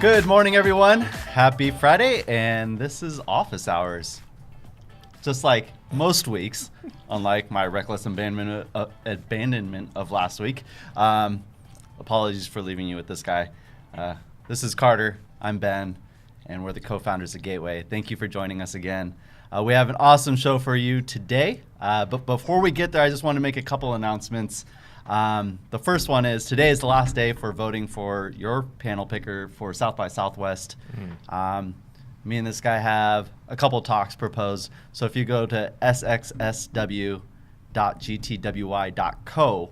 Good morning, everyone. Happy Friday, and this is office hours. Just like most weeks, unlike my reckless abandonment of last week. Apologies for leaving you with this guy. This is Carter. I'm Ben, and we're the co-founders of Gateway. Thank you for joining us again. We have an awesome show for you today, but before we get there, I just want to make a couple announcements. The first one is today is the last day for voting for your panel picker for South by Southwest. Me and this guy have a couple talks proposed. So if you go to sxsw.gtwy.co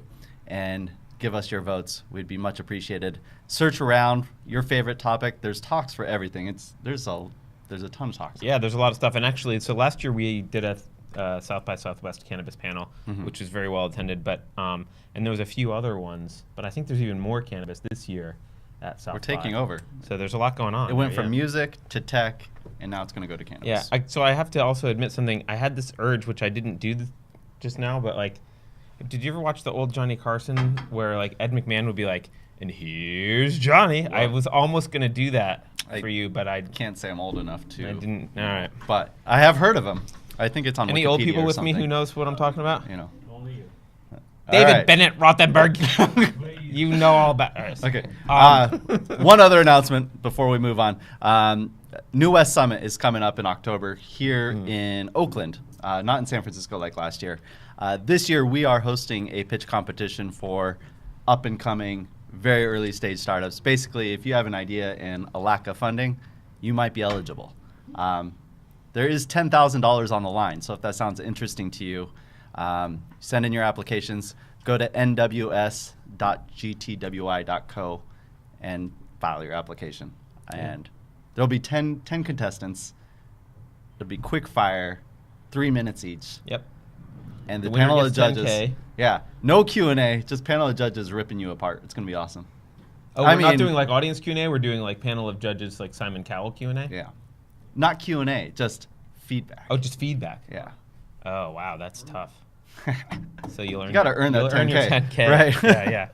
and give us your votes, we'd be much appreciated. Search around your favorite topic. There's talks for everything. There's a ton of talks. Yeah, there's a lot of stuff. And actually, so last year we did a South by Southwest cannabis panel, which was very well attended. But and there was a few other ones, but I think there's even more cannabis this year at South. We're taking over. So there's a lot going on. It went from music to tech, and now it's going to go to cannabis. Yeah. So I have to also admit something. I had this urge, which I didn't do just now, but like, did you ever watch the old Johnny Carson where like Ed McMahon would be like, "And here's Johnny." Well, I was almost going to do that for you, but I can't say I'm old enough to. I didn't. All right. But I have heard of him. I think it's on Any Wikipedia old people with something. me who knows what I'm talking about? You know. Only you. David Bennett Rothenberg. You know all about it. Okay. One other announcement before we move on. New West Summit is coming up in October here in Oakland, not in San Francisco like last year. This year we are hosting a pitch competition for up-and-coming, very early-stage startups. Basically, if you have an idea and a lack of funding, you might be eligible. There is $10,000 on the line, so if that sounds interesting to you, send in your applications. Go to nws.gtwy.co and file your application. And there'll be 10 contestants. It'll be quick fire, 3 minutes each. Yep. And the winner panel of gets judges. 10K. Yeah, no Q&A, just panel of judges ripping you apart. It's going to be awesome. Oh, we're not doing like audience Q&A. We're doing like panel of judges, like Simon Cowell Q&A. Yeah, not Q&A, just feedback. Oh, just feedback. Yeah. Oh wow, that's tough. So you got to earn that 10K. Earn your 10K. Right. Yeah.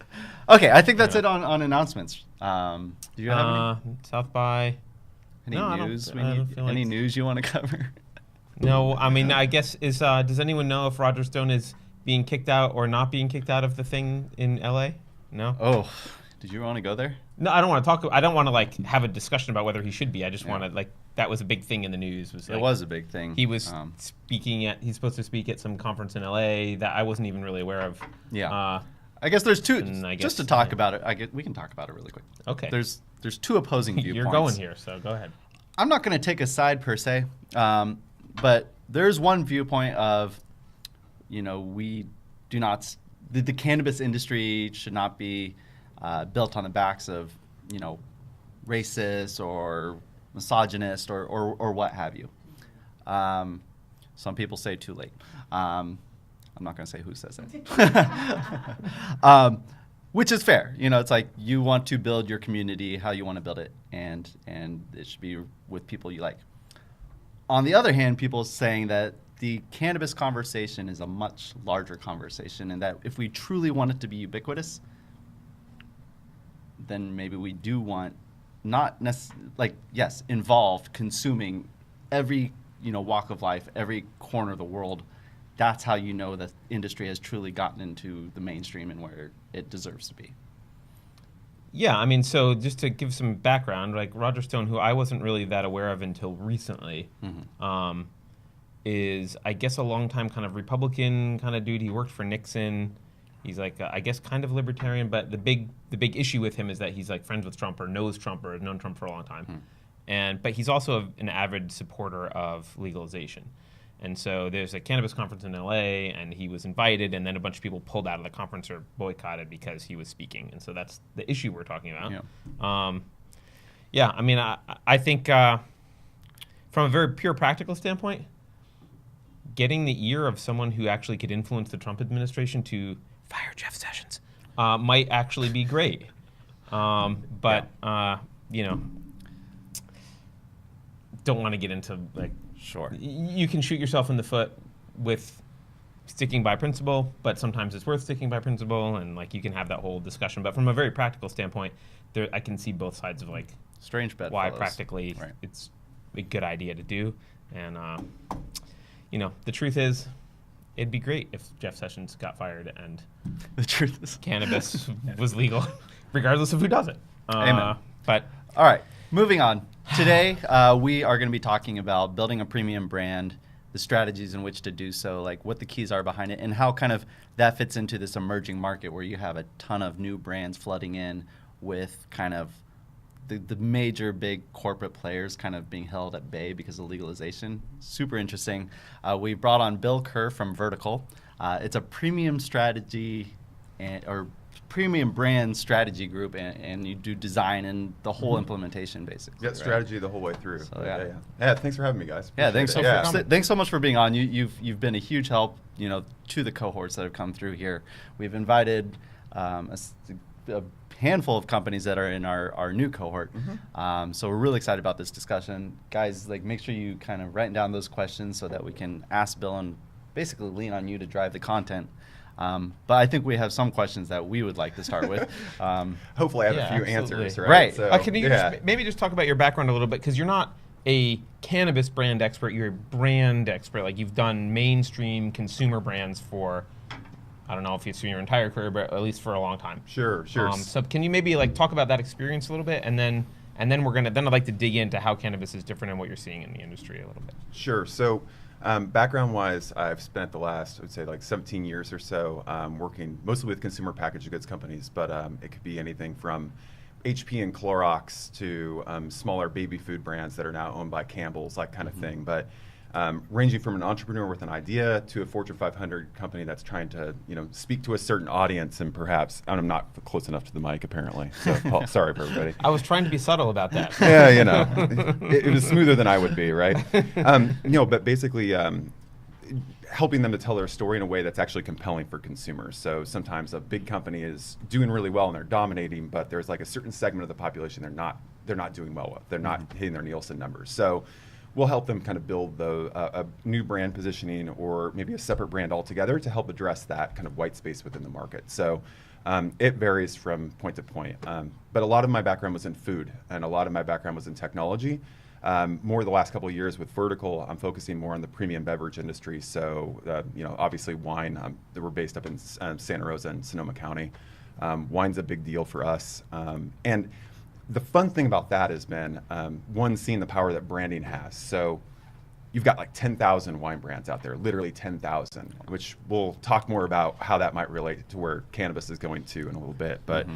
Okay, I think that's it on announcements. Do you have any? South by. Any No, news? I don't feel Any like- news you want to cover? No, I mean, I guess does anyone know if Roger Stone is being kicked out or not being kicked out of the thing in LA? No. Oh, did you want to go there? No, I don't want to talk. I don't want to like have a discussion about whether he should be. I just want to like that was a big thing in the news. It was a big thing. He was speaking at. He's supposed to speak at some conference in LA that I wasn't even really aware of. Yeah. I guess there's two. Just to talk about it, we can talk about it really quick. Okay. There's two opposing viewpoints. You're going here, so go ahead. I'm not going to take a side per se, but there's one viewpoint of, we do not. The cannabis industry should not be built on the backs of, racist or misogynist or what have you. Some people say too late. I'm not going to say who says it. Which is fair. It's like you want to build your community how you want to build it, and it should be with people you like. On the other hand, people saying that the cannabis conversation is a much larger conversation, and that if we truly want it to be ubiquitous, then maybe we do want not necessarily, yes, involved, consuming every walk of life, every corner of the world. That's how you know that industry has truly gotten into the mainstream and where it deserves to be. Yeah, I mean, so just to give some background, like Roger Stone, who I wasn't really that aware of until recently, is, I guess, a longtime kind of Republican kind of dude. He worked for Nixon. He's like, I guess, kind of libertarian, but the big issue with him is that he's like friends with Trump or knows Trump or has known Trump for a long time. But he's also an avid supporter of legalization. And so there's a cannabis conference in LA, and he was invited, and then a bunch of people pulled out of the conference or boycotted because he was speaking. And so that's the issue we're talking about. I mean, I think from a very pure practical standpoint, getting the ear of someone who actually could influence the Trump administration to fire Jeff Sessions might actually be great. Don't want to get into like. Sure. You can shoot yourself in the foot with sticking by principle, but sometimes it's worth sticking by principle, and like you can have that whole discussion. But from a very practical standpoint, I can see both sides of like Strange bedfellows. why practically Right. it's a good idea to do. And the truth is, it'd be great if Jeff Sessions got fired and The truth is. cannabis was legal, regardless of who does it. Amen. But All right, moving on. Today, we are going to be talking about building a premium brand, the strategies in which to do so, like what the keys are behind it, and how kind of that fits into this emerging market where you have a ton of new brands flooding in with kind of the major big corporate players kind of being held at bay because of legalization. Super interesting. We brought on Bill Kerr from Vertical. It's a premium strategy or premium brand strategy group, and you do design and the whole implementation basically. Yeah, right? strategy the whole way through. So, yeah. Yeah, thanks for having me, guys. Yeah, Appreciate thanks it. thanks so much for being on. You've been a huge help, to the cohorts that have come through here. We've invited a handful of companies that are in our new cohort. So we're really excited about this discussion. Guys, make sure you kind of write down those questions so that we can ask Bill and basically lean on you to drive the content. But I think we have some questions that we would like to start with. Hopefully I have a few absolutely. answers, right? Right. So, can you maybe just talk about your background a little bit? Because you're not a cannabis brand expert, you're a brand expert. Like, you've done mainstream consumer brands for, I don't know if it's your entire career, but at least for a long time. Sure. So can you maybe talk about that experience a little bit, and then I'd like to dig into how cannabis is different and what you're seeing in the industry a little bit. Sure. So background-wise, I've spent the last, I would say, 17 years or so working mostly with consumer packaged goods companies, but it could be anything from HP and Clorox to smaller baby food brands that are now owned by Campbell's, that kind of thing. But ranging from an entrepreneur with an idea to a Fortune 500 company that's trying to, speak to a certain audience, and perhaps, and I'm not close enough to the mic apparently, so sorry for everybody. I was trying to be subtle about that. Yeah, it was smoother than I would be, right? But basically helping them to tell their story in a way that's actually compelling for consumers. So sometimes a big company is doing really well and they're dominating, but there's a certain segment of the population they're not doing well with. They're not hitting their Nielsen numbers. So we'll help them kind of build a new brand positioning, or maybe a separate brand altogether, to help address that kind of white space within the market. So it varies from point to point. But a lot of my background was in food, and a lot of my background was in technology. More the last couple of years with Vertical, I'm focusing more on the premium beverage industry. So, obviously wine, we're based up in Santa Rosa and Sonoma County. Wine's a big deal for us. And the fun thing about that has been, one, seeing the power that branding has. So you've got 10,000 wine brands out there, literally 10,000, which we'll talk more about how that might relate to where cannabis is going to in a little bit. But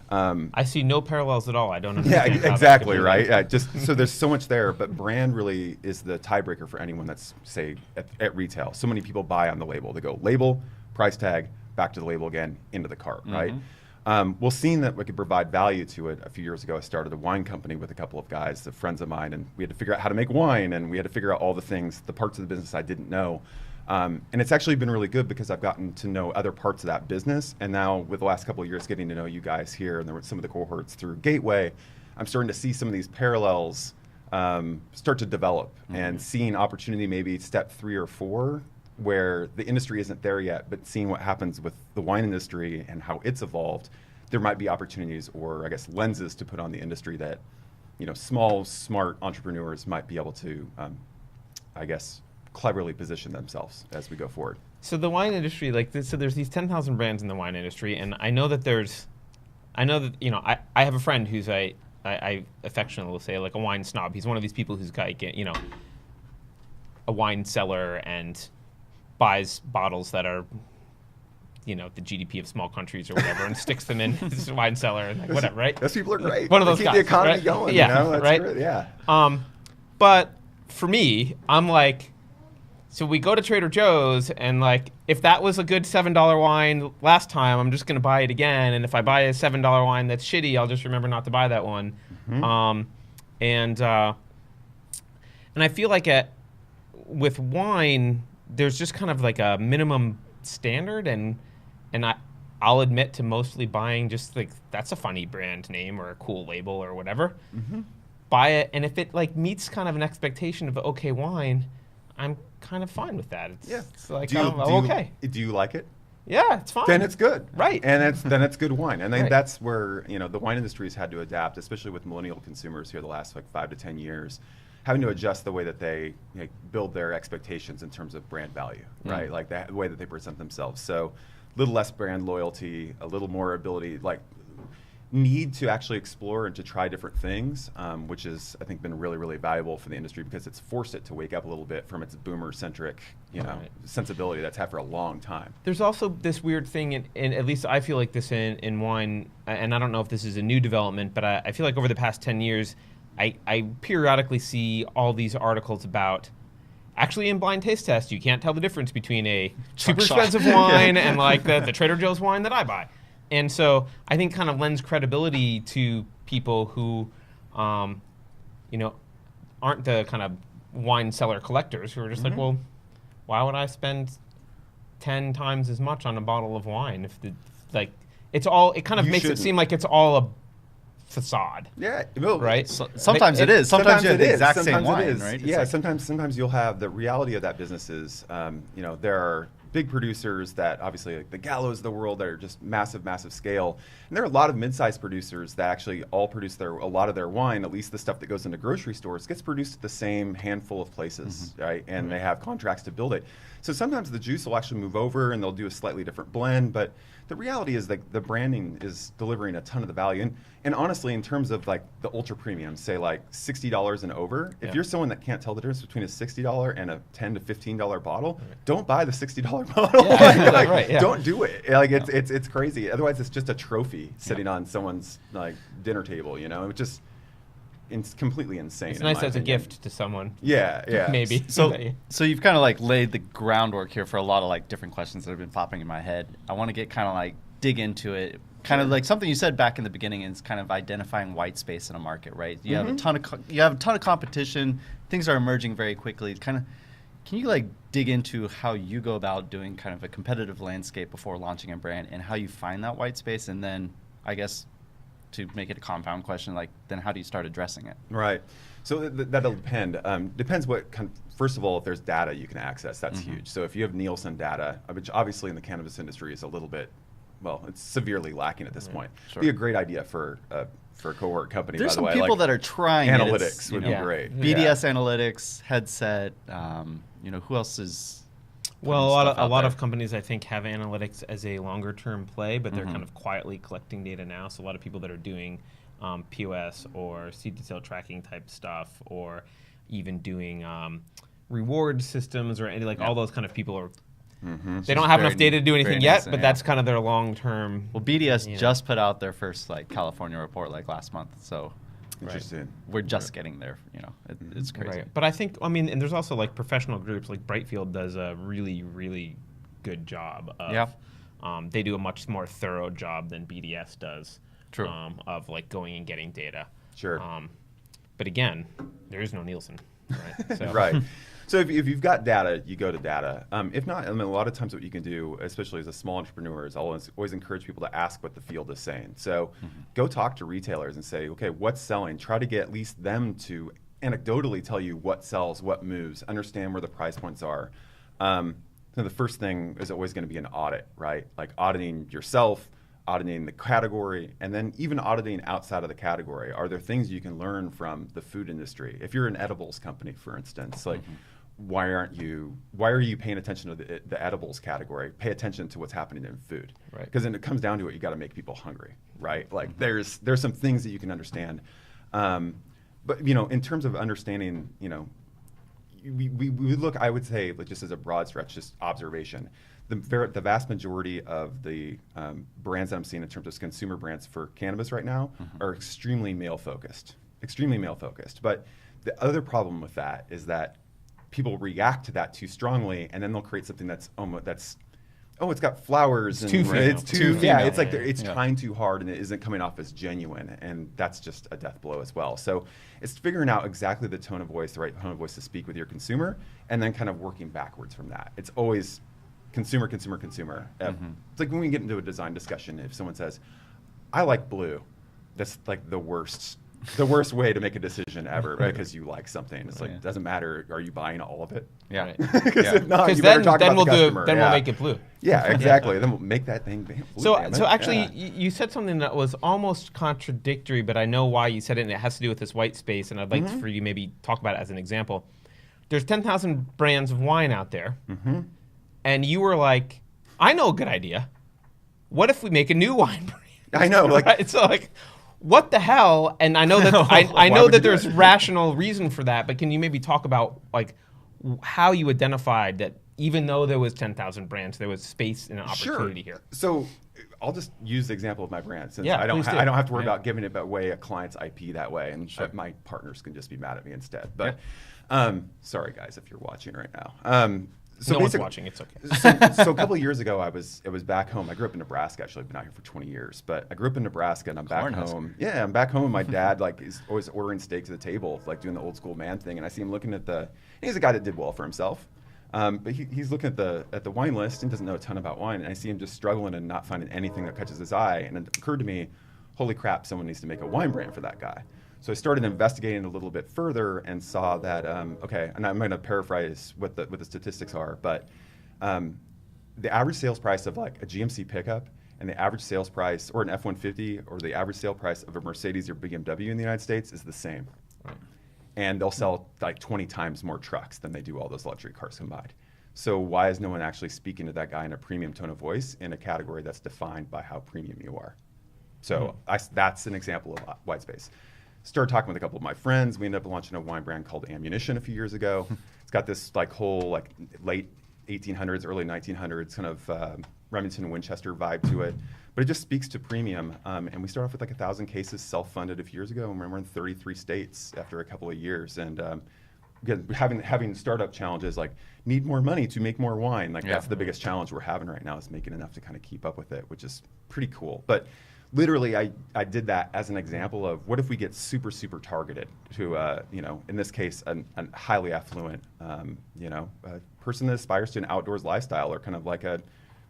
I see no parallels at all. I don't understand. Yeah, exactly, right? Yeah, just so there's so much there, but brand really is the tiebreaker for anyone that's, say, at retail. So many people buy on the label. They go label, price tag, back to the label again, into the cart, right? Well, seeing that we could provide value to it, a few years ago, I started a wine company with a couple of guys, the friends of mine, and we had to figure out how to make wine, and we had to figure out all the things, the parts of the business I didn't know. And it's actually been really good because I've gotten to know other parts of that business. And now with the last couple of years getting to know you guys here, and there were some of the cohorts through Gateway, I'm starting to see some of these parallels start to develop, and seeing opportunity maybe step 3 or 4, where the industry isn't there yet, but seeing what happens with the wine industry and how it's evolved, there might be opportunities, or I guess lenses, to put on the industry that, small, smart entrepreneurs might be able to, cleverly position themselves as we go forward. So the wine industry, so there's these 10,000 brands in the wine industry, and I know that I have a friend who's I affectionately will say a wine snob. He's one of these people who's got a wine cellar and buys bottles that are the GDP of small countries or whatever, and sticks them in his wine cellar and whatever, right? Those people are great. One of those they guys, keep the economy right? going. Yeah, That's right. great. Yeah. But for me, I'm so we go to Trader Joe's, and if that was a good $7 wine last time, I'm just going to buy it again. And if I buy a $7 wine that's shitty, I'll just remember not to buy that one. And I feel with wine, there's just kind of a minimum standard, and I'll admit to mostly buying just that's a funny brand name or a cool label or whatever. Buy it, and if it meets kind of an expectation of okay wine, I'm kind of fine with that. It's I'm okay. Do you like it? Yeah, it's fine. then it's good. Right. And then it's good wine. And then Right. that's where, the wine industry has had to adapt, especially with millennial consumers here the last 5 to 10 years, having to adjust the way that they build their expectations in terms of brand value, right? Like the way that they present themselves. So a little less brand loyalty, a little more ability, need to actually explore and to try different things, which has, I think, been really, really valuable for the industry because it's forced it to wake up a little bit from its boomer-centric, Right. sensibility that's had for a long time. There's also this weird thing, and at least I feel like this in wine, and I don't know if this is a new development, but I feel like over the past 10 years, I periodically see all these articles about, actually in blind taste tests, you can't tell the difference between a super shot. expensive wine and like the Trader Joe's wine that I buy. And so I think kind of lends credibility to people who, aren't the kind of wine cellar collectors who are just like, well, why would I spend 10 times as much on a bottle of wine if it kind of You makes it shouldn't. seem like it's all a facade. Yeah, well, Right? Sometimes it is. Sometimes you have the exact same Sometimes it wine, is. right? It's Yeah, like- sometimes you'll have the reality of that business is, there are big producers that obviously like the Gallows of the world that are just massive, massive scale. And there are a lot of mid-sized producers that actually all produce a lot of their wine, at least the stuff that goes into grocery stores, gets produced at the same handful of places, right? And they have contracts to build it. So sometimes the juice will actually move over and they'll do a slightly different blend, but the reality is that the branding is delivering a ton of the value. And honestly, in terms of like the ultra premium, say like $60 and over, if you're someone that can't tell the difference between a $60 and a $10 to $15 bottle, don't buy the $60 bottle. Yeah, Like, right, yeah. Don't do it. Like it's crazy. Otherwise, it's just a trophy sitting on someone's like dinner table. It's just it's completely insane. It's in nice my as a opinion. gift to someone. Yeah. Maybe. So you've kind of like laid the groundwork here for a lot of like different questions that have been popping in my head. I want to get kind of like dig into it. Kind of like something you said back in the beginning is kind of identifying white space in a market, right? You have a ton of competition. Things are emerging very quickly. Kind of, can you like dig into how you go about doing kind of a competitive landscape before launching a brand and how you find that white space, and then I guess to make it a compound question, like then how do you start addressing it? Right. So that'll depend. Depends what first of all, if there's data you can access, that's huge. So if you have Nielsen data, which obviously in the cannabis industry is a little bit, well, it's severely lacking at this point. Sure. Be a great idea for a cohort company. There's by some the way. people like that are trying analytics it. would be great. BDS Analytics, Headset. Who else is? Well, putting a stuff out lot there? of companies I think have analytics as a longer term play, but they're kind of quietly collecting data now. So a lot of people that are doing POS or seed to sale tracking type stuff, or even doing reward systems or any all those kind of people are. They don't have very enough data to do anything very yet, nascent, but yeah. that's kind of their long term. Well, BDS Yeah. just put out their first like California report like last month, so Interesting. we're just getting there. It's crazy. Right. But I think, and there's also like professional groups like Brightfield does a really, really good job of, Yeah. They do a much more thorough job than BDS does. True. Of like going and getting data. Sure. But again, there is no Nielsen. Right. So. Right. So if you've got data, you go to data. If not, a lot of times what you can do, especially as a small entrepreneur, is I'll always encourage people to ask what the field is saying. So go talk to retailers and say, okay, what's selling? Try to get at least them to anecdotally tell you what sells, what moves, understand where the price points are. So the first thing is always going to be an audit, right? Like auditing yourself, auditing the category, and then even auditing outside of the category. Are there things you can learn from the food industry? If you're an edibles company, for instance, like why are you paying attention to the edibles category? Pay attention to what's happening in food. Right. Because then it comes down to it, you got to make people hungry, right? Like there's some things that you can understand. But in terms of understanding, we look, I would say, like just as a broad stretch, just observation. The vast majority of the brands that I'm seeing in terms of consumer brands for cannabis right now are extremely male focused. But the other problem with that is that people react to that too strongly, and then they'll create something that's it's got flowers. It's and too female. it's too Too yeah. female. It's like Yeah. it's trying too hard, and it isn't coming off as genuine, and that's just a death blow as well. So it's figuring out exactly the tone of voice, the right tone of voice to speak with your consumer, and then kind of working backwards from that. It's always consumer. It's like when we get into a design discussion, if someone says, "I like blue," that's like the worst the worst way to make a decision ever, right? Because you like something. It's like, Yeah. it doesn't matter. Are you buying all of it? Yeah. Right. Because Yeah. if not, Because you better talk then about the customer. we'll Yeah. make it blue. Yeah, exactly. Then we'll make that thing blue. So damn it. so actually, Yeah. you said something that was almost contradictory, but I know why you said it, and it has to do with this white space. And I'd like for you to maybe talk about it as an example. There's 10,000 brands of wine out there, and you were like, "I know a good idea. What if we make a new wine brand?" I know, like, Right? So like, what the hell? And I know that I Why know would that you do there's it? rational reason for that, but can you maybe talk about like how you identified that even though there was 10,000 brands, there was space and an opportunity here? So I'll just use the example of my brand since Yeah, I don't please do. I don't have to worry Yeah. about giving it away a client's IP that way, and my partners can just be mad at me instead. But sorry guys if you're watching right now. So No one's basic- watching. It's okay. so a couple of years ago, it was back home. I grew up in Nebraska. Actually, I've been out here for 20 years. But I grew up in Nebraska, and I'm back Cornhusker. home. Yeah, I'm back home. My dad like is always ordering steaks at the table, like doing the old school man thing. And I see him looking at he's a guy that did well for himself. But he's looking at the wine list and doesn't know a ton about wine. And I see him just struggling and not finding anything that catches his eye. And it occurred to me, holy crap, someone needs to make a wine brand for that guy. So I started investigating a little bit further and saw that okay, and I'm going to paraphrase what the statistics are, but the average sales price of like a GMC pickup and the average sales price, or an F-150, or the average sale price of a Mercedes or BMW in the United States is the same. Right. And they'll sell like 20 times more trucks than they do all those luxury cars combined. So why is no one actually speaking to that guy in a premium tone of voice in a category that's defined by how premium you are? So that's an example of white space. Started talking with a couple of my friends. We ended up launching a wine brand called Ammunition a few years ago. It's got this like whole like late 1800s, early 1900s kind of Remington and Winchester vibe to it. But it just speaks to premium. And we started off with like 1,000 cases self-funded a few years ago, and we're in 33 states after a couple of years. And again, having startup challenges like need more money to make more wine. Like that's the biggest challenge we're having right now, is making enough to kind of keep up with it, which is pretty cool. But literally, I did that as an example of what if we get super, super targeted to, in this case, a highly affluent, person that aspires to an outdoors lifestyle, or kind of like a,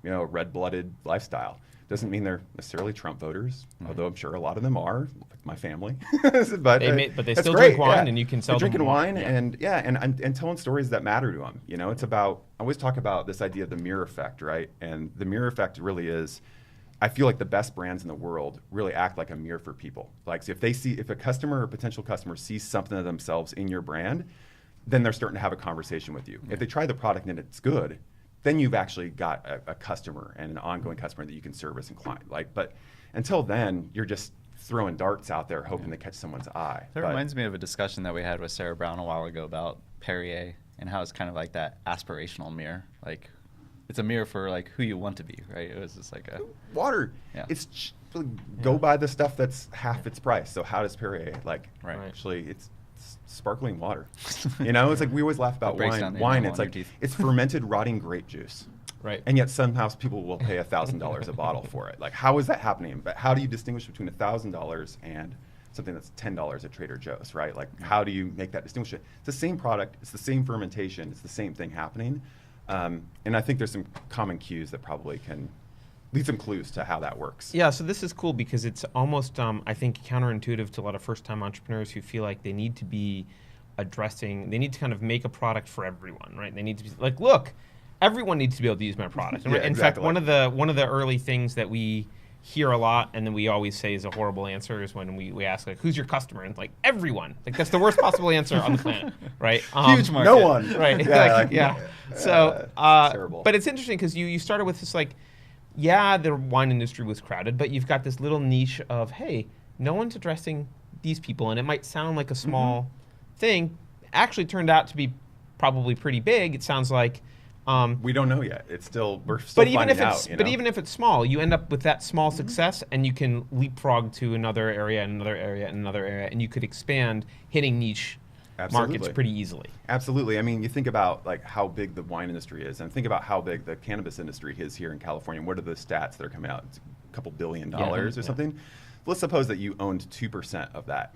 red-blooded lifestyle. Doesn't mean they're necessarily Trump voters, although I'm sure a lot of them are, like my family. but They that's still great, drink wine, yeah. and you can sell They're them drinking wine, yeah. and telling stories that matter to them. It's about, I always talk about this idea of the mirror effect, right? And the mirror effect really is, I feel like the best brands in the world really act like a mirror for people. Like, so if a customer or potential customer sees something of themselves in your brand, then they're starting to have a conversation with you. If they try the product and it's good, then you've actually got a customer and an ongoing customer that you can service and client. But until then, you're just throwing darts out there hoping to catch someone's eye. That reminds me of a discussion that we had with Sarah Brown a while ago about Perrier and how it's kind of like that aspirational mirror. Like, it's a mirror for like who you want to be, right? It was just like a water. Yeah. It's go buy the stuff that's half its price. So how does Perrier Right. actually it's sparkling water. It's like we always laugh about breaks down wine. the Wine, enamel it's on like your teeth. it's fermented rotting grape juice. Right. And yet somehow people will pay $1,000 a bottle for it. Like, how is that happening? But how do you distinguish between $1,000 and something that's $10 at Trader Joe's, right? Like, how do you make that distinction? It's the same product, it's the same fermentation, it's the same thing happening. And I think there's some common cues that probably can lead some clues to how that works. Yeah, so this is cool because it's almost, I think, counterintuitive to a lot of first-time entrepreneurs who feel like they need to be they need to kind of make a product for everyone, right? They need to be like, look, everyone needs to be able to use my product. Yeah, In fact, one of the early things that we hear a lot, and then we always say is a horrible answer, is when we ask, like, who's your customer? And it's like, everyone. Like, that's the worst possible answer on the planet, right? Huge market. No one. Right. Yeah. So, terrible. but it's interesting because you started with this, like, yeah, the wine industry was crowded, but you've got this little niche of, hey, no one's addressing these people, and it might sound like a small thing. Actually turned out to be probably pretty big. It sounds like. We don't know yet. We're still finding out. But even if it's small, you end up with that small success, and you can leapfrog to another area, and another area, and another area, and you could expand hitting niche markets pretty easily. Absolutely. I mean, you think about like how big the wine industry is, and think about how big the cannabis industry is here in California. What are the stats that are coming out? It's a couple $1 billion or something. Let's suppose that you owned 2% of that,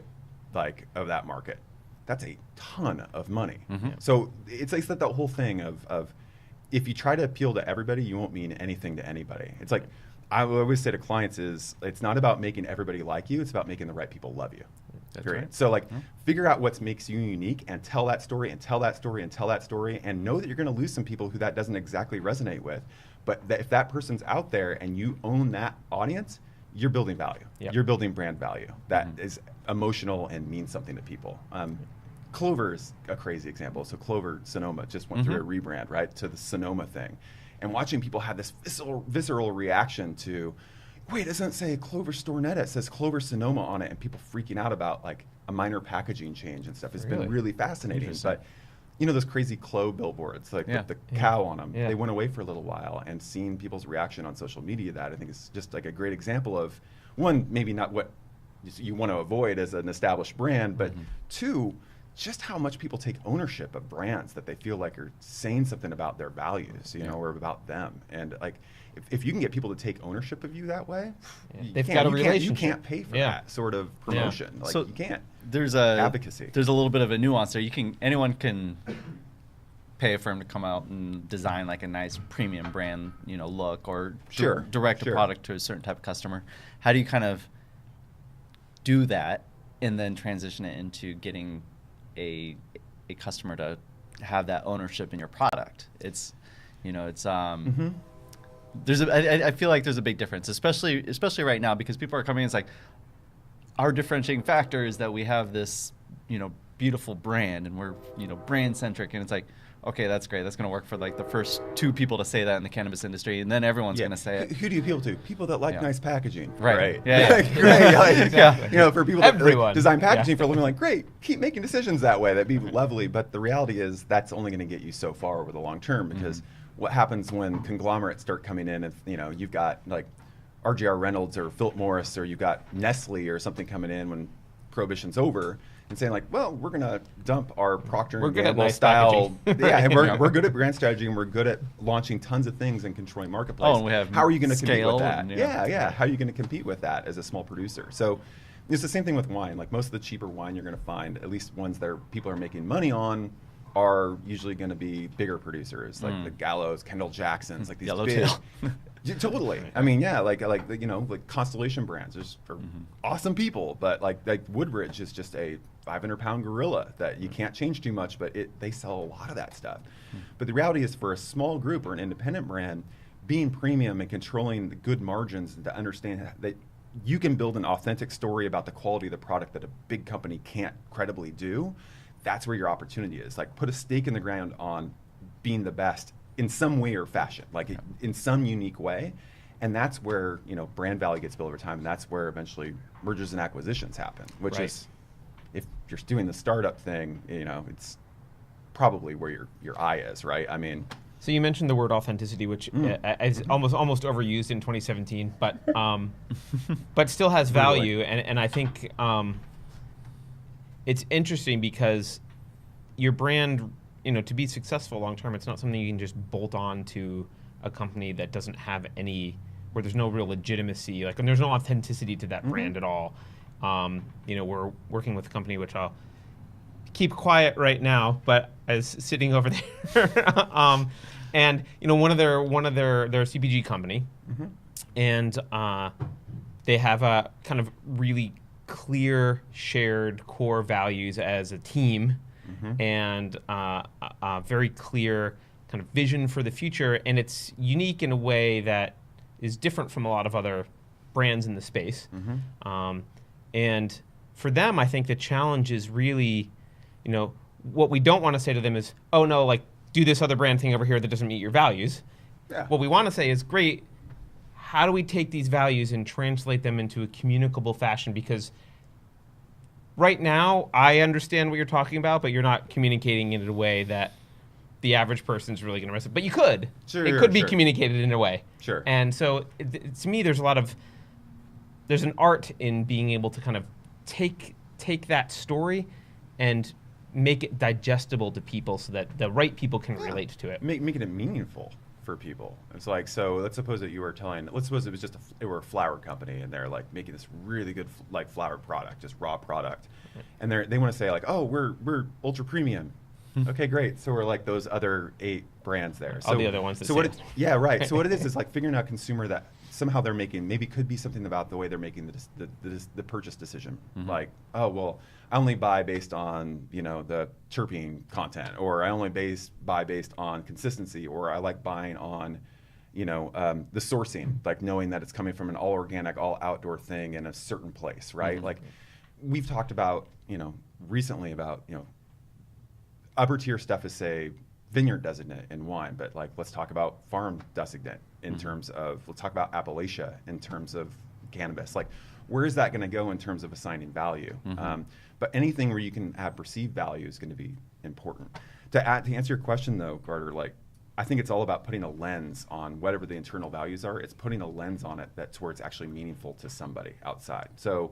of that market. That's a ton of money. So it's like that whole thing of if you try to appeal to everybody, you won't mean anything to anybody. It's like I always say to clients is it's not about making everybody like you. It's about making the right people love you. period. right. So like figure out what makes you unique and tell that story and tell that story and tell that story, and know that you're going to lose some people who that doesn't exactly resonate with. But if that person's out there and you own that audience, you're building value. Yep. You're building brand value that is emotional and means something to people. Clover is a crazy example. So Clover Sonoma just went through a rebrand, right, to the Sonoma thing. And watching people have this visceral reaction to, wait, it doesn't say Clover Stornetta, it says Clover Sonoma on it, and people freaking out about like a minor packaging change and stuff. It's been really fascinating. But you know those crazy Clo billboards, like with the cow on them, they went away for a little while, and seeing people's reaction on social media, that I think is just like a great example of, one, maybe not what you want to avoid as an established brand, but two, just how much people take ownership of brands that they feel like are saying something about their values, you know, or about them. And like, if you can get people to take ownership of you that way, they've got a relationship. You can't pay for that sort of promotion. Like, so you can't. There's advocacy. There's a little bit of a nuance there. Anyone can pay a firm to come out and design like a nice premium brand, you know, look, or direct a product to a certain type of customer. How do you kind of do that and then transition it into getting a customer to have that ownership in your product? It's, you know, it's I feel like there's a big difference, especially right now, because people are coming in. It's like, our differentiating factor is that we have this, you know, beautiful brand, and we're, you know, brand centric, and it's like, okay, that's great. That's going to work for like the first 2 people to say that in the cannabis industry, and then everyone's going to say it. Who do you appeal to? People that like nice packaging. Right. Great. You know, for people that like, design packaging for a living, like, great, keep making decisions that way. That'd be lovely. But the reality is that's only going to get you so far over the long term, because what happens when conglomerates start coming in, and you know, you've got like RJR Reynolds or Philip Morris, or you've got Nestle or something coming in when Prohibition's over, and saying like, well, we're going to dump our Procter & Gamble style. And we're good at brand strategy, and we're good at launching tons of things and controlling marketplace. Oh, and we have how are you going to compete with that? And, How are you going to compete with that as a small producer? So it's the same thing with wine. Like, most of the cheaper wine you're going to find, at least ones that people are making money on, are usually going to be bigger producers, like the Gallows, Kendall Jacksons, like these Yellowtail. Totally. I mean, like you know, like Constellation brands are awesome people, but like Woodbridge is just a 500-pound gorilla that you can't change too much, but they sell a lot of that stuff. But the reality is, for a small group or an independent brand, being premium and controlling the good margins, and to understand that you can build an authentic story about the quality of the product that a big company can't credibly do, that's where your opportunity is. Like, put a stake in the ground on being the best in some way or fashion, like in some unique way. And that's where, you know, brand value gets built over time. And that's where eventually mergers and acquisitions happen, which is, if you're doing the startup thing, you know, it's probably where your eye is, right? I mean, so you mentioned the word authenticity, which is almost overused in 2017, but still has value. And I think it's interesting because your brand, you know, to be successful long term, it's not something you can just bolt on to a company that doesn't have any, where there's no real legitimacy, like, and there's no authenticity to that brand at all. You know, we're working with a company which I'll keep quiet right now, but as sitting over there, and you know, one of their CPG company, and they have a kind of really clear shared core values as a team, and a very clear kind of vision for the future, and it's unique in a way that is different from a lot of other brands in the space. And for them, I think the challenge is really, you know, what we don't want to say to them is, oh no, like, do this other brand thing over here that doesn't meet your values. What we want to say is, great, how do we take these values and translate them into a communicable fashion? Because right now, I understand what you're talking about, but you're not communicating it in a way that the average person's really going to resonate. But you could. It could be communicated in a way. And so, to me, there's an art in being able to kind of take that story and make it digestible to people so that the right people can relate to it. Making it meaningful for people. It's like, so let's suppose that you were let's suppose it was just they were a flower company, and they're like making this really good like flower product, just raw product, and they want to say like, oh, we're ultra premium. Okay, great. So we're like those other 8 brands there. All the other ones. So what? So what it is like figuring out consumer that somehow they're making, maybe it could be something about the way they're making the purchase decision. Like, oh, well, I only buy based on, the terpene content, or I only buy based on consistency, or I like buying on, the sourcing, like knowing that it's coming from an all organic, all outdoor thing in a certain place, right? Like we've talked about, recently about, upper tier stuff is, say, vineyard designate in wine, but like let's talk about farm designate in terms of, let's talk about Appalachia in terms of cannabis. Like, where is that going to go in terms of assigning value? But anything where you can have perceived value is going to be important. To answer your question though, Carter, like I think it's all about putting a lens on whatever the internal values are. It's putting a lens on it that's where it's actually meaningful to somebody outside. So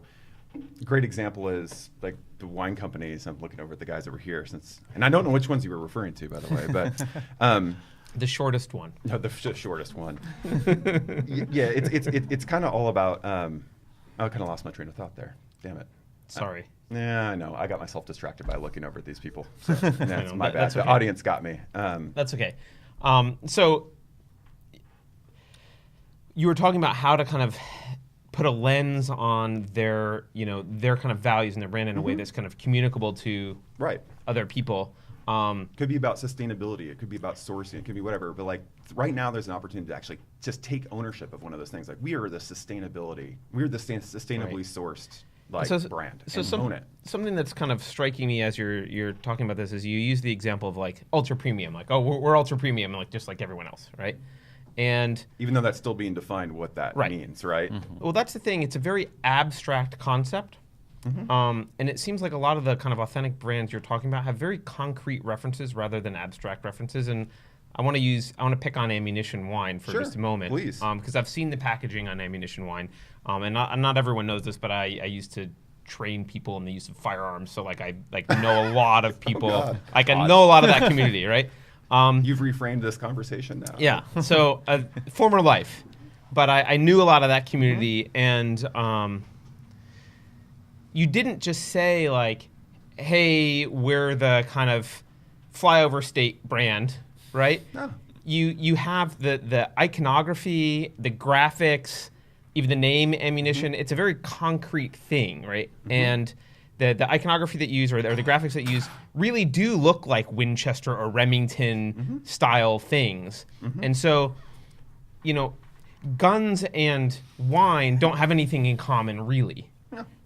a great example is like the wine companies. I'm looking over at the guys over here and I don't know which ones you were referring to, by the way, but the shortest one. No, the shortest one. Yeah, it's kind of all about. I kind of lost my train of thought there. Damn it. Sorry. Yeah, I know. I got myself distracted by looking over at these people. So, that's my bad. That's okay. The audience got me. That's okay. So you were talking about how to kind of put a lens on their kind of values and their brand in a way that's kind of communicable to other people. Could be about sustainability. It could be about sourcing. It could be whatever. But like right now, there's an opportunity to actually just take ownership of one of those things. Like we are the sustainably sourced brand. So own it. Something that's kind of striking me as you're talking about this is you use the example of like ultra premium, like we're ultra premium, like just like everyone else, right? And even though that's still being defined what that means, right? Well, that's the thing. It's a very abstract concept. And it seems like a lot of the kind of authentic brands you're talking about have very concrete references rather than abstract references. And I want to pick on ammunition wine for just a moment, please, because I've seen the packaging on ammunition wine, and not everyone knows this, but I used to train people in the use of firearms, so like I know a lot of people. I know a lot of that community, right? You've reframed this conversation now. Yeah. So former life, but I knew a lot of that community, and you didn't just say like, "Hey, we're the kind of flyover state brand," right? No. You have the iconography, the graphics, even the name ammunition. It's a very concrete thing, right? And the iconography that you use or the graphics that you use really do look like Winchester or Remington style things. And so, guns and wine don't have anything in common really,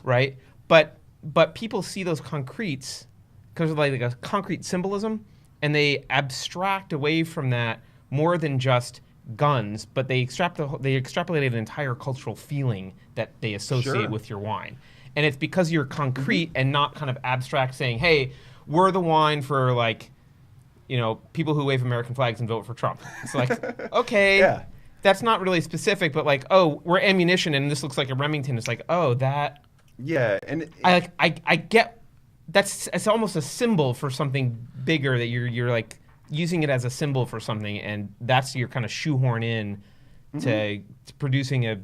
right? But people see those concretes because of like a concrete symbolism, and they abstract away from that more than just guns, but they extrapolate an entire cultural feeling that they associate with your wine. And it's because you're concrete and not kind of abstract saying, hey, we're the wine for like, people who wave American flags and vote for Trump. It's like, okay, that's not really specific, but like, oh, we're ammunition and this looks like a Remington. It's like, oh, that. Yeah, and I get it's almost a symbol for something bigger that you're like using it as a symbol for something, and that's your kind of shoehorn in to producing a.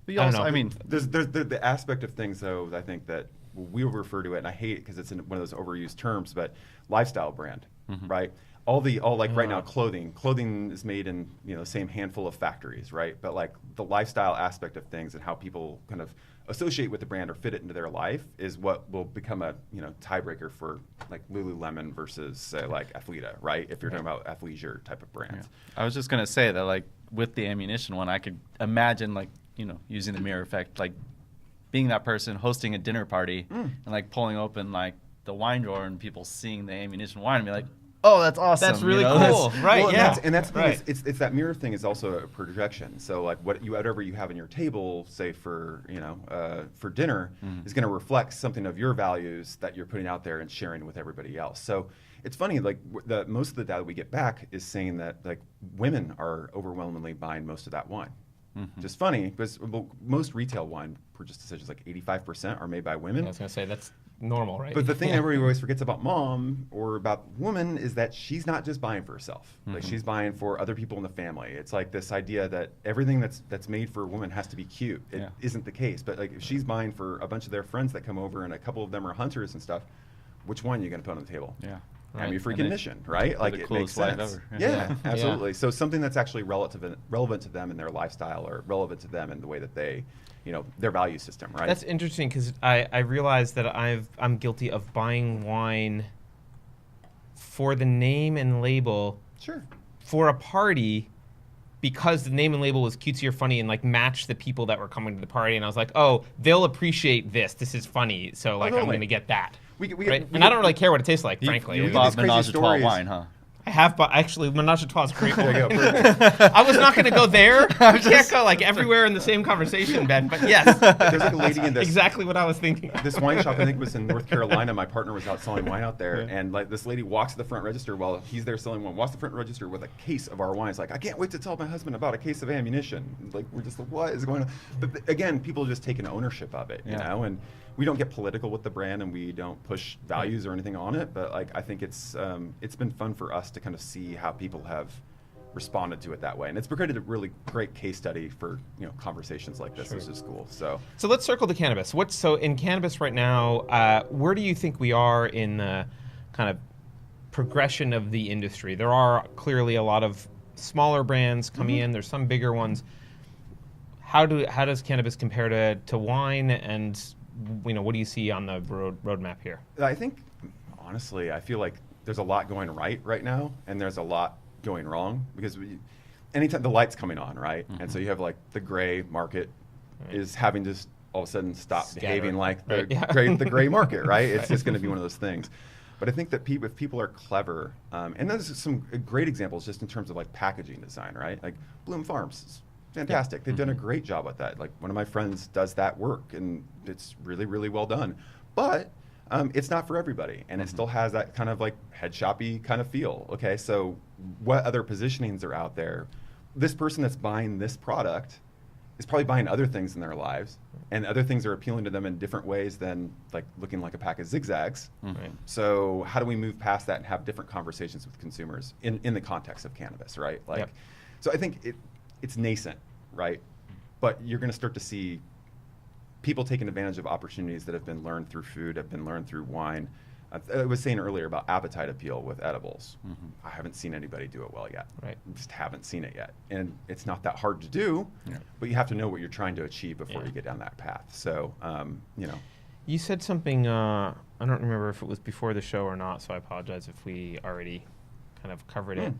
But also, I mean, there's the aspect of things though. I think that we refer to it, and I hate it because it's one of those overused terms, but lifestyle brand, right? Right now, clothing is made in the same handful of factories, right? But like the lifestyle aspect of things and how people kind of associate with the brand or fit it into their life is what will become a tiebreaker for like Lululemon versus say like Athleta, right? If you're talking about athleisure type of brands. Yeah. I was just gonna say that like with the ammunition one, I could imagine like using the mirror effect, like being that person hosting a dinner party and like pulling open like the wine drawer and people seeing the ammunition wine and be like, oh, that's awesome. That's really cool, right? Well, yeah, and that's the right. thing. It's that mirror thing is also a projection. So like whatever you have on your table, say for for dinner, is going to reflect something of your values that you're putting out there and sharing with everybody else. So it's funny, like most of the data we get back is saying that like women are overwhelmingly buying most of that wine. Just funny because most retail wine purchase decisions, like 85%, are made by women. I was going to say that's normal, right? But the thing everybody always forgets about mom or about woman is that she's not just buying for herself. Like she's buying for other people in the family. It's like this idea that everything that's made for a woman has to be cute. It isn't the case. But like if she's buying for a bunch of their friends that come over and a couple of them are hunters and stuff, which one are you going to put on the table? Yeah. have your And freaking mission, right? Like the it coolest makes life sense. ever. Yeah, absolutely. So something that's actually relevant to them in their lifestyle, or relevant to them in the way that they, their value system, right? That's interesting because I realized that I'm guilty of buying wine for the name and label Sure. for a party because the name and label was cutesy or funny and like matched the people that were coming to the party, and I was like, oh, they'll appreciate this. This is funny, so like I'm totally. going to get that. We Right? And I don't really care what it tastes like, You, frankly. you get bought these crazy Menage a Trois stories. wine, huh? I have, but actually, Menage a Trois is great. There you wine. go. Perfect. I was not going to go there. We can't go like everywhere in the same conversation, Ben. But yes, There's like a lady in this. exactly what I was thinking. This wine shop, I think, was in North Carolina. My partner was out selling wine out there, and like this lady walks to the front register while he's there selling wine. Walks to the front register with a case of our wine. It's like, I can't wait to tell my husband about a case of ammunition. Like, we're just like, what is going on? But again, people just taking ownership of it, you know. And we don't get political with the brand, and we don't push values or anything on it. But like, I think it's been fun for us to kind of see how people have responded to it that way, and it's created a really great case study for conversations like this, which is cool. So let's circle to cannabis. So in cannabis right now, where do you think we are in the kind of progression of the industry? There are clearly a lot of smaller brands coming in. There's some bigger ones. How does cannabis compare to wine? And what do you see on the roadmap here? I think, honestly, I feel like there's a lot going right now, and there's a lot going wrong, because anytime the light's coming on, right? And so you have like the gray market is having to all of a sudden stop behaving like the gray market, right? It's just going to be one of those things. But I think that if people are clever, and there's some great examples just in terms of like packaging design, right? Like Bloom Farms is fantastic. They've done a great job with that. Like one of my friends does that work, and it's really, really well done. But it's not for everybody, and it still has that kind of like head shoppy kind of feel. Okay, so what other positionings are out there? This person that's buying this product is probably buying other things in their lives, and other things are appealing to them in different ways than like looking like a pack of zigzags. Right. So how do we move past that and have different conversations with consumers in the context of cannabis, right? Like, so I think it's nascent, right? But you're going to start to see people taking advantage of opportunities that have been learned through food, have been learned through wine. I was saying earlier about appetite appeal with edibles. I haven't seen anybody do it well yet. Right. Just haven't seen it yet. And it's not that hard to do, but you have to know what you're trying to achieve before you get down that path. So, You said something, I don't remember if it was before the show or not, so I apologize if we already kind of covered it.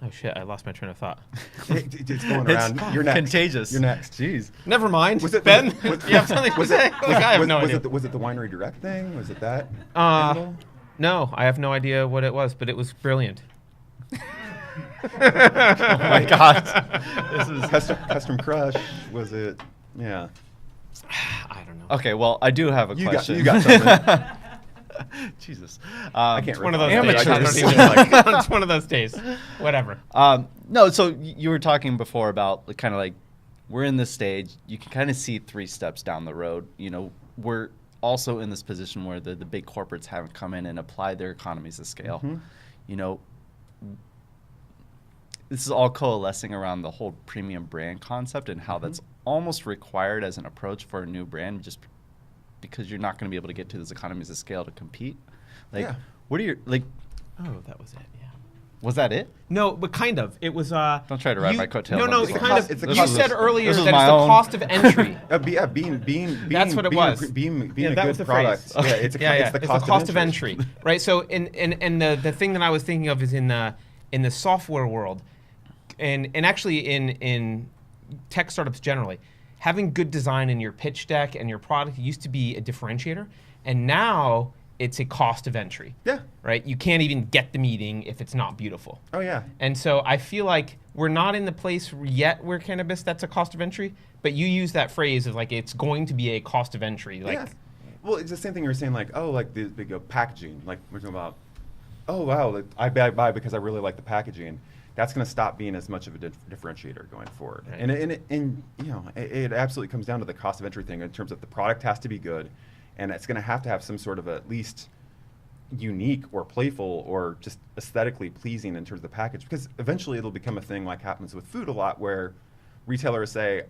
Oh shit, I lost my train of thought. It's going around. You're next. Contagious. You're next. Jeez. Never mind. Was it Ben? was- You have something to say? Like, I have no idea. Was it the Winery Direct thing? Was it that? No, I have no idea what it was, but it was brilliant. Oh my God. This is Custom Crush. Was it? Yeah. I don't know. okay. Well, I do have a question. You got something. Jesus. I can't It's one of those remember. days. I Amateurs. don't even, like, it's one of those days. Whatever. No, so you were talking before about kind of like we're in this stage. You can kind of see 3 steps down the road. We're also in this position where the big corporates haven't come in and applied their economies of scale. This is all coalescing around the whole premium brand concept and how that's almost required as an approach for a new brand, just because you're not going to be able to get to those economies of scale to compete. What are your Oh, that was it. Yeah. Was that it? No, but kind of. It was. Don't try to ride my coattails. No, I'm just it saying. kind of. It's a You cost- said earlier this that is it's my the own- cost of entry. Being That's what it was. Being Yeah, a that good was the product. phrase. Yeah, it's the cost of entry, right? So, and the thing that I was thinking of is in the software world, and actually in tech startups generally, having good design in your pitch deck and your product used to be a differentiator, and now it's a cost of entry. Yeah. Right? You can't even get the meeting if it's not beautiful. Oh yeah. And so I feel like we're not in the place yet where cannabis, that's a cost of entry, but you use that phrase of like it's going to be a cost of entry. Like, Yeah. Well, it's the same thing you were saying, like, oh, like the big packaging. Like we're talking about, oh wow, like, I buy because I really like the packaging. That's going to stop being as much of a differentiator going forward. Right. And it absolutely comes down to the cost of entry thing in terms of the product has to be good, and it's going to have some sort of at least unique or playful or just aesthetically pleasing in terms of the package, because eventually it'll become a thing like happens with food a lot, where retailers say,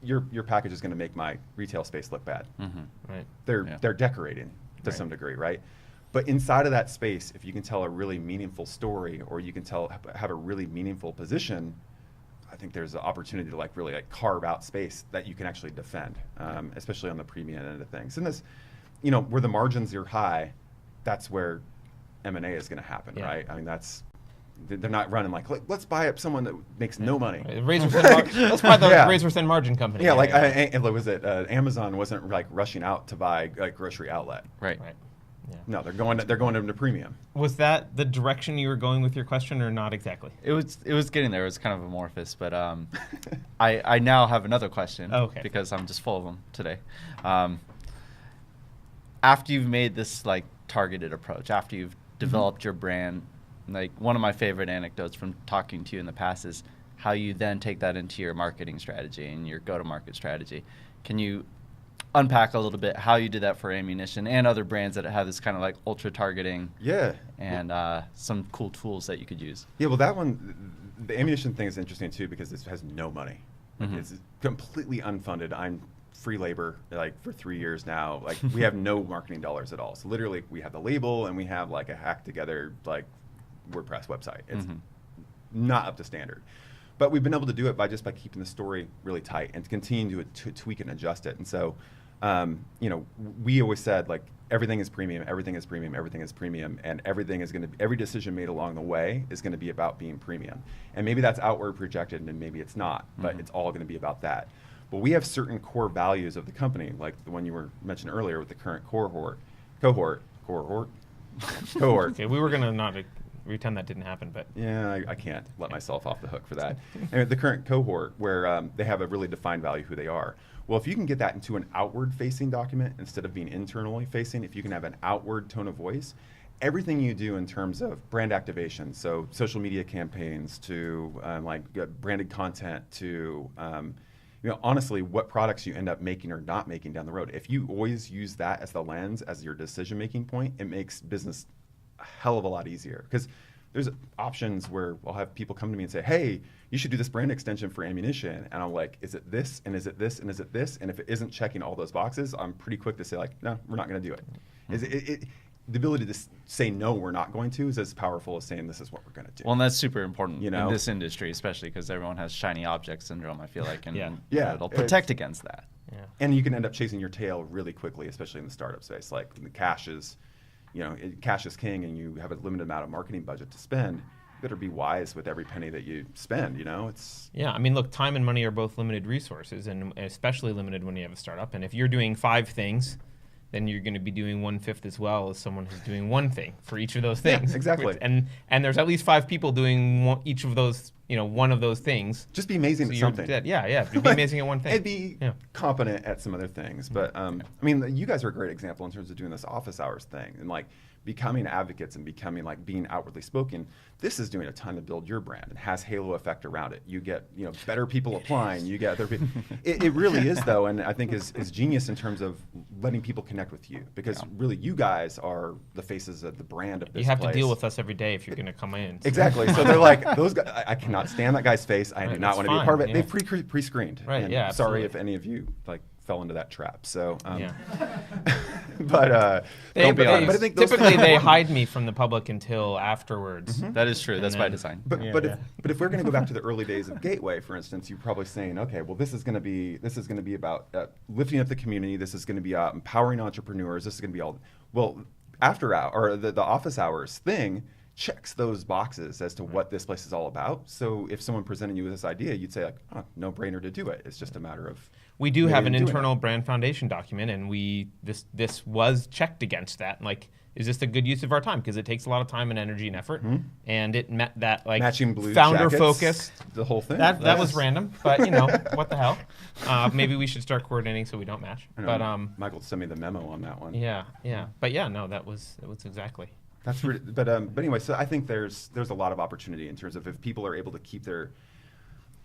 your package is going to make my retail space look bad. right. They're decorating. to some degree, right? But inside of that space, if you can tell a really meaningful story, or you can have a really meaningful position, I think there's an opportunity to really carve out space that you can actually defend, especially on the premium end of things. And this, where the margins are high, that's where M&A is going to happen, right? I mean, they're not running let's buy up someone that makes no money. Let's buy the razor thin margin company. Was it Amazon wasn't rushing out to buy grocery outlet, right? Yeah. No, they're going into premium. Was that the direction you were going with your question, or not exactly? It was getting there. It was kind of amorphous, but I now have another question because I'm just full of them today. After you've made this targeted approach, after you've developed your brand, one of my favorite anecdotes from talking to you in the past is how you then take that into your marketing strategy and your go-to-market strategy. Can you unpack a little bit how you did that for ammunition and other brands that have this kind of ultra targeting and some cool tools that you could use? Yeah, well, that one, the ammunition thing is interesting too because this has no money. It's completely unfunded. I'm free labor for 3 years now. We have no marketing dollars at all. So literally we have the label and we have a hack together WordPress website. It's not up to standard. But we've been able to do it by keeping the story really tight and continue to tweak it and adjust it. And so, we always said everything is premium, everything is premium, everything is premium, and every decision made along the way is going to be about being premium. And maybe that's outward projected, and maybe it's not, but it's all going to be about that. But we have certain core values of the company, like the one you were mentioned earlier with the current cohort. Okay, we were going to not pretend that didn't happen, but yeah, I can't let myself off the hook for that. And the current cohort, where they have a really defined value who they are. Well, if you can get that into an outward-facing document instead of being internally facing, if you can have an outward tone of voice, everything you do in terms of brand activation, so social media campaigns to branded content to honestly, what products you end up making or not making down the road. If you always use that as the lens, as your decision-making point, it makes business a hell of a lot easier. Because there's options where I'll have people come to me and say, hey, you should do this brand extension for ammunition. And I'm like, is it this, and is it this, and is it this? And if it isn't checking all those boxes, I'm pretty quick to say no, we're not going to do it. The ability to say no, we're not going to, is as powerful as saying this is what we're going to do. Well, and that's super important in this industry, especially because everyone has shiny object syndrome, I feel like, and it'll protect against that. Yeah. And you can end up chasing your tail really quickly, especially in the startup space. The cash is, cash is king, and you have a limited amount of marketing budget to spend. You better be wise with every penny that you spend. It's I mean, look, time and money are both limited resources, and especially limited when you have a startup. And if you're doing 5 things, then you're going to be doing 1/5 as well as someone who's doing one thing for each of those things. Yeah, exactly. And there's at least 5 people doing each of those, one of those things. Just be amazing at something. Yeah. Be amazing at one thing. And be competent at some other things. But I mean, you guys are a great example in terms of doing this office hours thing and becoming advocates and becoming being outwardly spoken. This is doing a ton to build your brand and has halo effect around it. You get better people applying. You get other people. It really is though, and I think is genius in terms of letting people connect with you because really you guys are the faces of the brand of this. You have place. to deal with us every day if you're going to come in. So. Exactly. So they're like those guys. I cannot stand that guy's face. I do not want to be a part of it. Yeah. They've pre-screened. Right. And yeah. Sorry absolutely. if any of you fell into that trap. So. Yeah. But I think typically they hide me from the public until afterwards. That is true. That's by design. But if we're going to go back to the early days of Gateway, for instance, you're probably saying, okay, well, this is going to be about lifting up the community. This is going to be empowering entrepreneurs. This is going to be all. Well, the office hours thing checks those boxes as to what this place is all about. So if someone presented you with this idea, you'd say no brainer to do it. It's just a matter of. We do have an internal brand foundation document, and this was checked against that. Is this a good use of our time? Because it takes a lot of time and energy and effort, and it met that matching blue founder jackets, focus. The whole thing. That was random, but what the hell? Maybe we should start coordinating so we don't match. But Michael sent me the memo on that one. Yeah. But that was exactly. That's really, but anyway, so I think there's a lot of opportunity in terms of if people are able to keep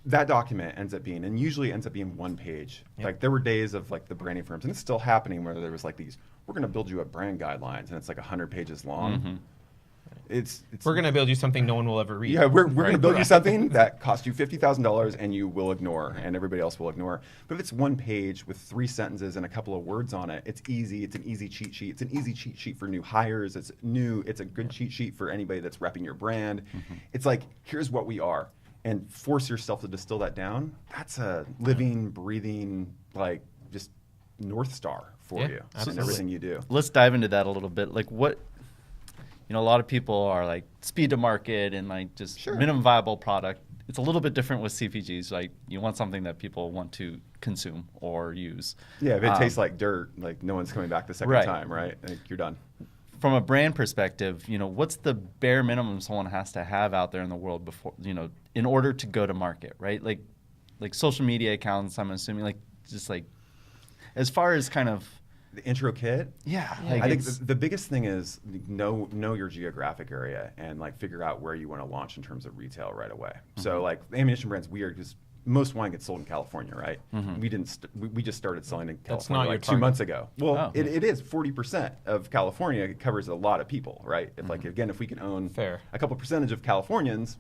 that document ends up being, and usually ends up being one page. Yep. There were days of the branding firms, and it's still happening, where there was these, we're going to build you up brand guidelines, and it's 100 pages long. We're going to build you something no one will ever read. Yeah, we're going to build you something that costs you $50,000 and you will ignore, and everybody else will ignore. But if it's one page with 3 sentences and a couple of words on it, it's easy. It's an easy cheat sheet. It's an easy cheat sheet for new hires. It's a good cheat sheet for anybody that's repping your brand. It's like, here's what we are, and force yourself to distill that down. That's a living, breathing, like just North Star for you in everything you do. Let's dive into that a little bit. Like what, a lot of people are like speed to market and like just minimum viable product. It's a little bit different with CPGs. Like you want something that people want to consume or use. Yeah, if it tastes like dirt, like no one's coming back the second time, right? Like you're done. From a brand perspective, what's the bare minimum someone has to have out there in the world before, in order to go to market, right? Like social media accounts, I'm assuming, like just like as far as kind of the intro kit. Yeah, like I think the biggest thing is know your geographic area and like figure out where you want to launch in terms of retail right away. So like the ammunition brand's weird because most wine gets sold in California, right? We didn't. We just started selling in California like 2 months ago. Well, it is 40% of California. It covers a lot of people, right? If like again, if we can own a couple percentage of Californians,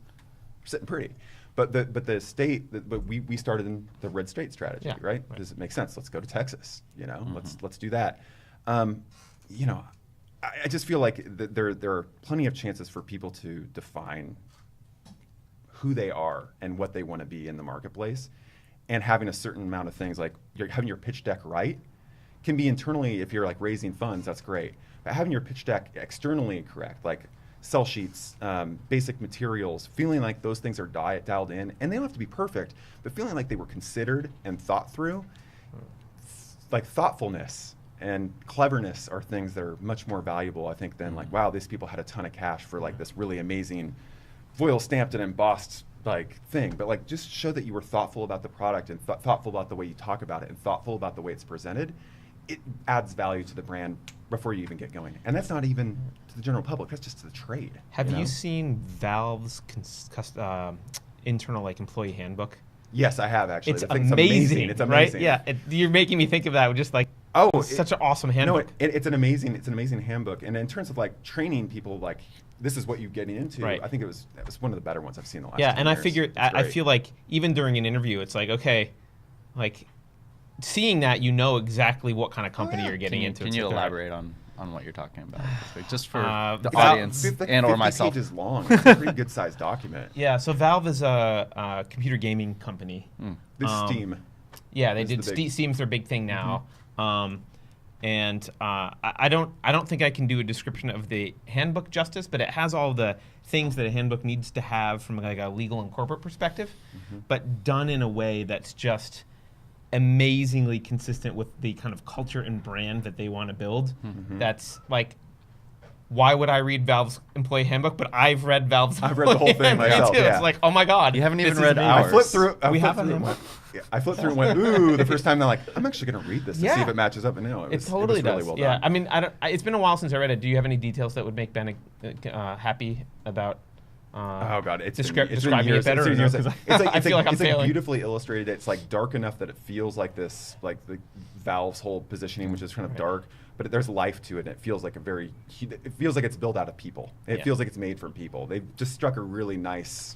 we're sitting pretty. But the state, but we started in the red state strategy, right? Does it make sense? Let's go to Texas. Let's do that. I just feel like there are plenty of chances for people to define who they are and what they want to be in the marketplace, and having a certain amount of things like having your pitch deck right can be internally, if you're like raising funds, that's great. But having your pitch deck externally correct, like sell sheets, basic materials, feeling like those things are dialed in, and they don't have to be perfect, but feeling like they were considered and thought through. Like thoughtfulness and cleverness are things that are much more valuable, I think, than like, wow, these people had a ton of cash for like this really amazing foil stamped and embossed like thing. But like just show that you were thoughtful about the product and thoughtful about the way you talk about it and thoughtful about the way it's presented. It adds value to the brand before you even get going. And that's not even to the general public, that's just to the trade. Have you seen Valve's internal like employee handbook? Yes, I have actually. It's amazing. It's amazing. Right? Yeah, you're making me think of that. Just like such an awesome handbook. No, it's an amazing handbook. And in terms of like training people, like this is what you're getting into. Right. I think it was one of the better ones I've seen in the last. Yeah, 10 and years. I feel like even during an interview, it's like okay, like seeing that exactly what kind of company you're getting into. Can it's you like, elaborate on what you're talking about? Just for the Val- audience like and or 50 myself. pages long. It's a pretty good sized document. Yeah, so Valve is a computer gaming company. This Steam. Yeah, they did. Steam's their big thing now. I don't think I can do a description of the handbook justice, but it has all the things that a handbook needs to have from like a legal and corporate perspective, but done in a way that's just amazingly consistent with the kind of culture and brand that they want to build. That's like, why would I read Valve's employee handbook? But I've read Valve's. I've read the whole thing myself. Too. It's like, oh my god, you haven't even this read is ours. I flipped through. I flipped through and went, ooh, the first time. They're like, I'm actually going to read this to see if it matches up. And no, it totally was does. really well yeah, done. I mean, it's been a while since I read it. Do you have any details that would make Ben happy about? Oh god, it's describing years, it better. It's I feel like I'm failing. Beautifully illustrated. It's like dark enough that it feels like this, like the Valve's whole positioning, which is kind of dark, but there's life to it. And it feels like it feels like it's built out of people. It feels like it's made from people. They've just struck a really nice.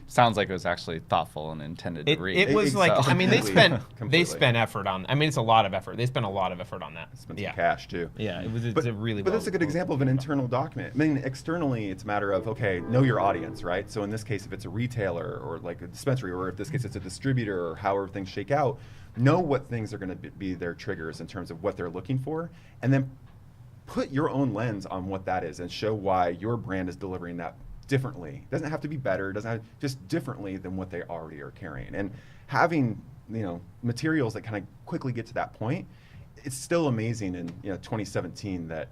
Sounds like it was actually thoughtful and intended to read. It was like, I mean, they spent effort on. I mean, it's a lot of effort. They spent a lot of effort on that. Spent some cash too. Yeah, it's a really. But that's a good example of an internal document. I mean, externally, it's a matter of know your audience, right? So in this case, if it's a retailer or like a dispensary, or if this case it's a distributor, or however things shake out, know what things are going to be their triggers in terms of what they're looking for, and then put your own lens on what that is and show why your brand is delivering that differently. It doesn't have to be better, just differently than what they already are carrying. And having materials that kind of quickly get to that point, it's still amazing in 2017 that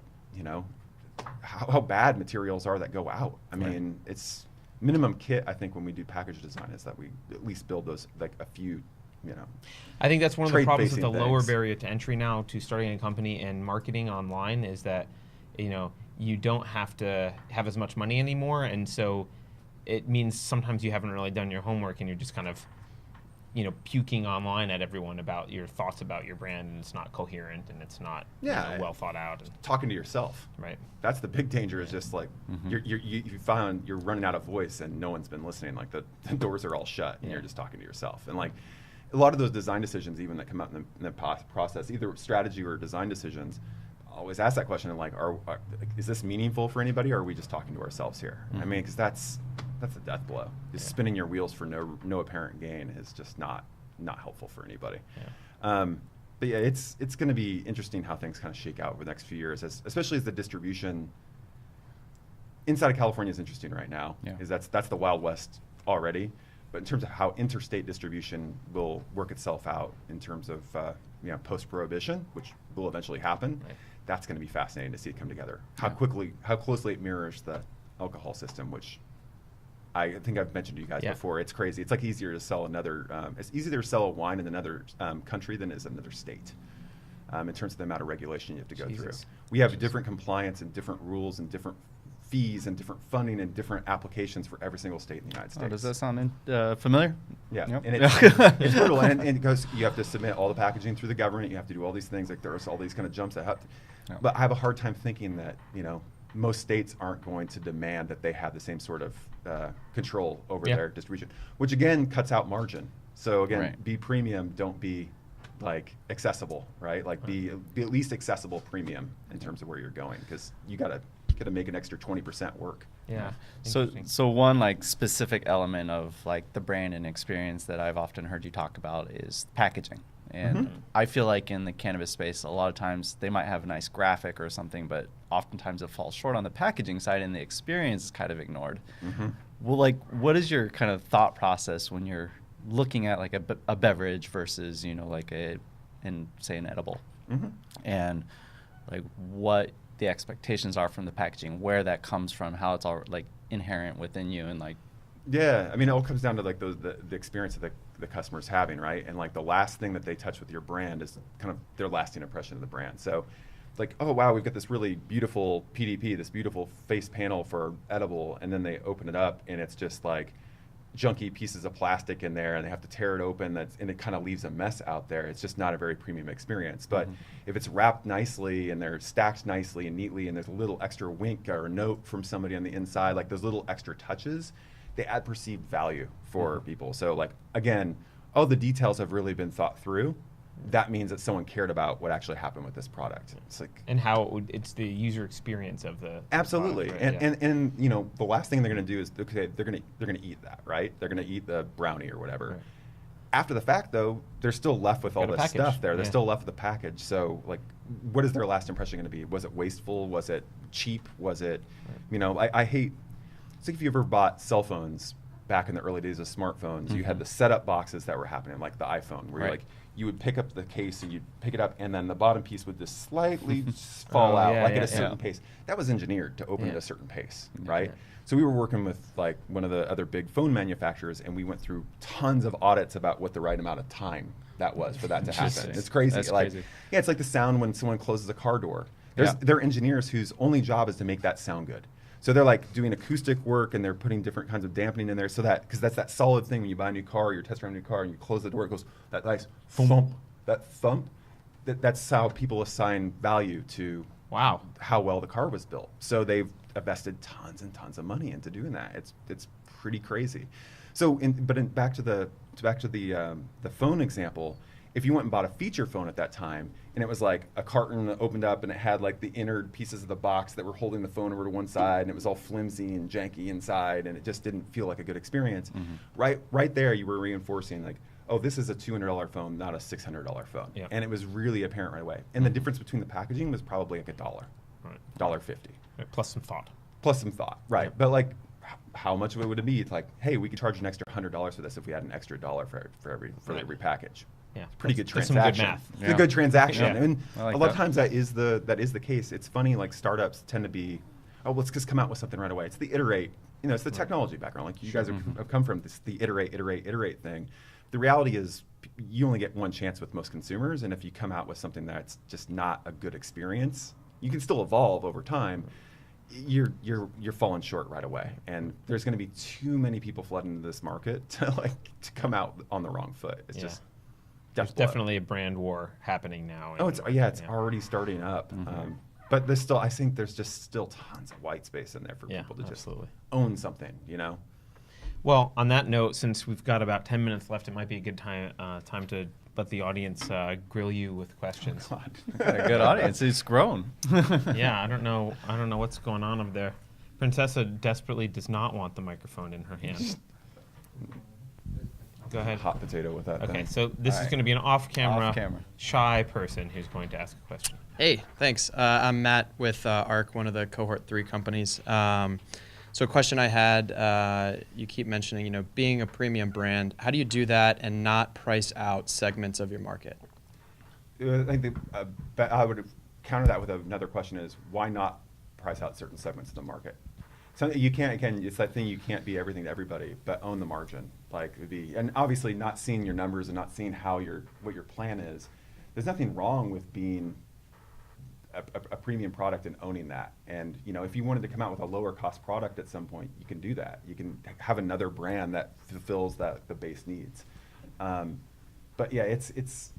how bad materials are that go out. I mean, it's minimum kit. I think when we do package design is that we at least build those like a few. I think that's one of the problems with the lower things. barrier to entry now to starting a company and marketing online is that you don't have to have as much money anymore, and so it means sometimes you haven't really done your homework and you're just kind of puking online at everyone about your thoughts about your brand, and it's not coherent and it's not well thought out. And, talking to yourself. right. That's the big danger. Is just like you find you're running out of voice and no one's been listening. Like the doors are all shut and you're just talking to yourself. And like a lot of those design decisions, even that come out in the process, either strategy or design decisions, I always ask that question. Like, is this meaningful for anybody, or are we just talking to ourselves here? I mean, because that's a death blow. Just spinning your wheels for no apparent gain is just not helpful for anybody. Yeah. But yeah, it's going to be interesting how things kind of shake out over the next few years, especially as the distribution inside of California is interesting right now. Yeah. Is that's the Wild West already, but in terms of how interstate distribution will work itself out in terms of post-prohibition, which will eventually happen, that's going to be fascinating to see it come together. How closely it mirrors the alcohol system, which I think I've mentioned to you guys before. It's crazy. It's like easier to sell it's easier to sell a wine in another country than it is another state in terms of the amount of regulation you have to go through. We have different compliance and different rules and different fees and different funding and different applications for every single state in the United States. Does that sound familiar? Yeah, Yep. and it's brutal. And it goes, you have to submit all the packaging through the government. You have to do all these things. Like there's all these kind of jumps that have to. Yep. But I have a hard time thinking that most states aren't going to demand that they have the same sort of control over their distribution, which again cuts out margin. So again, be premium, don't be like accessible, right? Like be at least accessible premium in terms of where you're going, because you gotta make an extra 20% work. Yeah. So one like specific element of like the brand and experience that I've often heard you talk about is packaging. And I feel like in the cannabis space, a lot of times they might have a nice graphic or something, but oftentimes it falls short on the packaging side and the experience is kind of ignored. Well, like what is your kind of thought process when you're looking at like a beverage versus, like say an edible? And like what the expectations are from the packaging, where that comes from, how it's all like inherent within you, and like. Yeah, I mean, it all comes down to like the experience that the customer's having, right? And like the last thing that they touch with your brand is kind of their lasting impression of the brand. So it's like, oh wow, we've got this really beautiful PDP, this beautiful face panel for edible, and then they open it up and it's just like junky pieces of plastic in there, and they have to tear it open, and it kind of leaves a mess out there. It's just not a very premium experience. But if it's wrapped nicely and they're stacked nicely and neatly, and there's a little extra wink or a note from somebody on the inside, like those little extra touches, they add perceived value for people. So like, again, the details have really been thought through. That means that someone cared about what actually happened with this product. It's like, and how it's the user experience of the absolutely. product, right? And the last thing they're going to do is they're going to eat that, right? They're going to eat the brownie or whatever. Right. After the fact, though, they're still left with all this stuff there. They're still left with the package. So like, what is their last impression going to be? Was it wasteful? Was it cheap? Was it, I hate. It's like if you ever bought cell phones back in the early days of smartphones, you had the setup boxes that were happening, like the iPhone, where you're like, you would pick up the case and you'd pick it up, and then the bottom piece would just slightly fall out, at a certain pace. That was engineered to open at a certain pace, right? So we were working with like one of the other big phone manufacturers, and we went through tons of audits about what the right amount of time that was for that to happen. It's crazy. That's like, crazy. Yeah, it's like the sound when someone closes a car door. There are engineers whose only job is to make that sound good. So they're like doing acoustic work, and they're putting different kinds of dampening in there, so that, because that's that solid thing when you buy a new car, or you're testing around a new car, and you close the door, it goes that nice thump, that thump. That's how people assign value to how well the car was built. So they've invested tons and tons of money into doing that. It's pretty crazy. So, back to the phone example. If you went and bought a feature phone at that time, and it was like a carton that opened up and it had like the inner pieces of the box that were holding the phone over to one side, and it was all flimsy and janky inside, and it just didn't feel like a good experience. Right there, you were reinforcing like, oh, this is a $200 phone, not a $600 phone. And it was really apparent right away. And the difference between the packaging was probably like $1, $1.50. Plus some thought. Right. But like, how much of it would it be? It's like, hey, we could charge an extra $100 for this if we had an extra $1 for every package. Yeah, pretty good that's transaction. some good math. It's a good transaction, and like a lot of times that is the case. It's funny, like startups tend to be, let's just come out with something right away. It's the iterate, it's the technology background. Like you guys have come from the iterate thing. The reality is, you only get one chance with most consumers, and if you come out with something that's just not a good experience, you can still evolve over time. you're falling short right away, and there's going to be too many people flooding into this market to come out on the wrong foot. It's just there's definitely a brand war happening now. Oh, it's already starting up. But I think there's just still tons of white space in there for people to just own something, Well, on that note, since we've got about 10 minutes left, it might be a good time to let the audience grill you with questions. Oh, God. Got a good audience. It's grown. Yeah, I don't know what's going on over there. Princessa desperately does not want the microphone in her hand. Go ahead. Hot potato with that. Okay, thing. so this is going to be an off-camera, Off-camera. shy person who's going to ask a question. Hey, thanks. I'm Matt with ARC, one of the Cohort 3 companies. So a question I had, you keep mentioning, being a premium brand. How do you do that and not price out segments of your market? I think I would counter that with another question: is why not price out certain segments of the market? So you can't. Again, it's that thing. You can't be everything to everybody, but own the margin. And obviously not seeing your numbers and not seeing what your plan is. There's nothing wrong with being a premium product and owning that. And if you wanted to come out with a lower cost product at some point, you can do that. You can have another brand that fulfills the base needs. But yeah, it's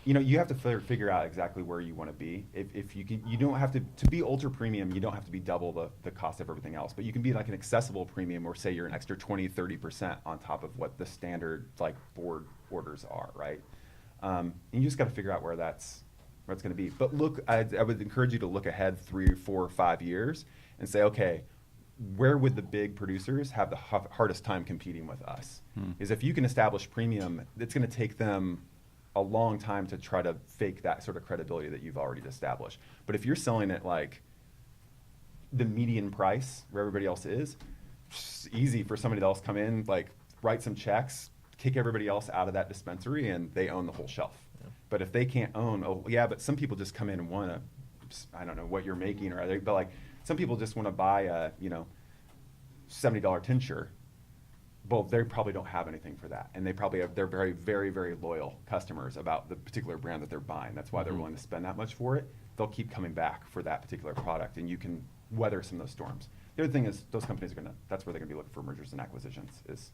you have to figure out exactly where you want to be. If you don't have to be ultra premium, you don't have to be double the cost of everything else. But you can be like an accessible premium, or say you're an extra 20-30% on top of what the standard board orders are, right? And you just got to figure out where it's going to be. But look, I would encourage you to look ahead 3, 4, 5 years and say, okay, where would the big producers have the hardest time competing with us? Is if you can establish premium, it's going to take them a long time to try to fake that sort of credibility that you've already established. But if you're selling at the median price where everybody else is, it's easy for somebody else come in, write some checks, kick everybody else out of that dispensary, and they own the whole shelf. But if they can't own, but some people just come in and want to, I don't know what you're making or other, but some people just want to buy a, $70 tincture. Well, they probably don't have anything for that. And they're very, very, very loyal customers about the particular brand that they're buying. That's why they're willing to spend that much for it. They'll keep coming back for that particular product, and you can weather some of those storms. The other thing is those companies that's where they're going to be looking for mergers and acquisitions, is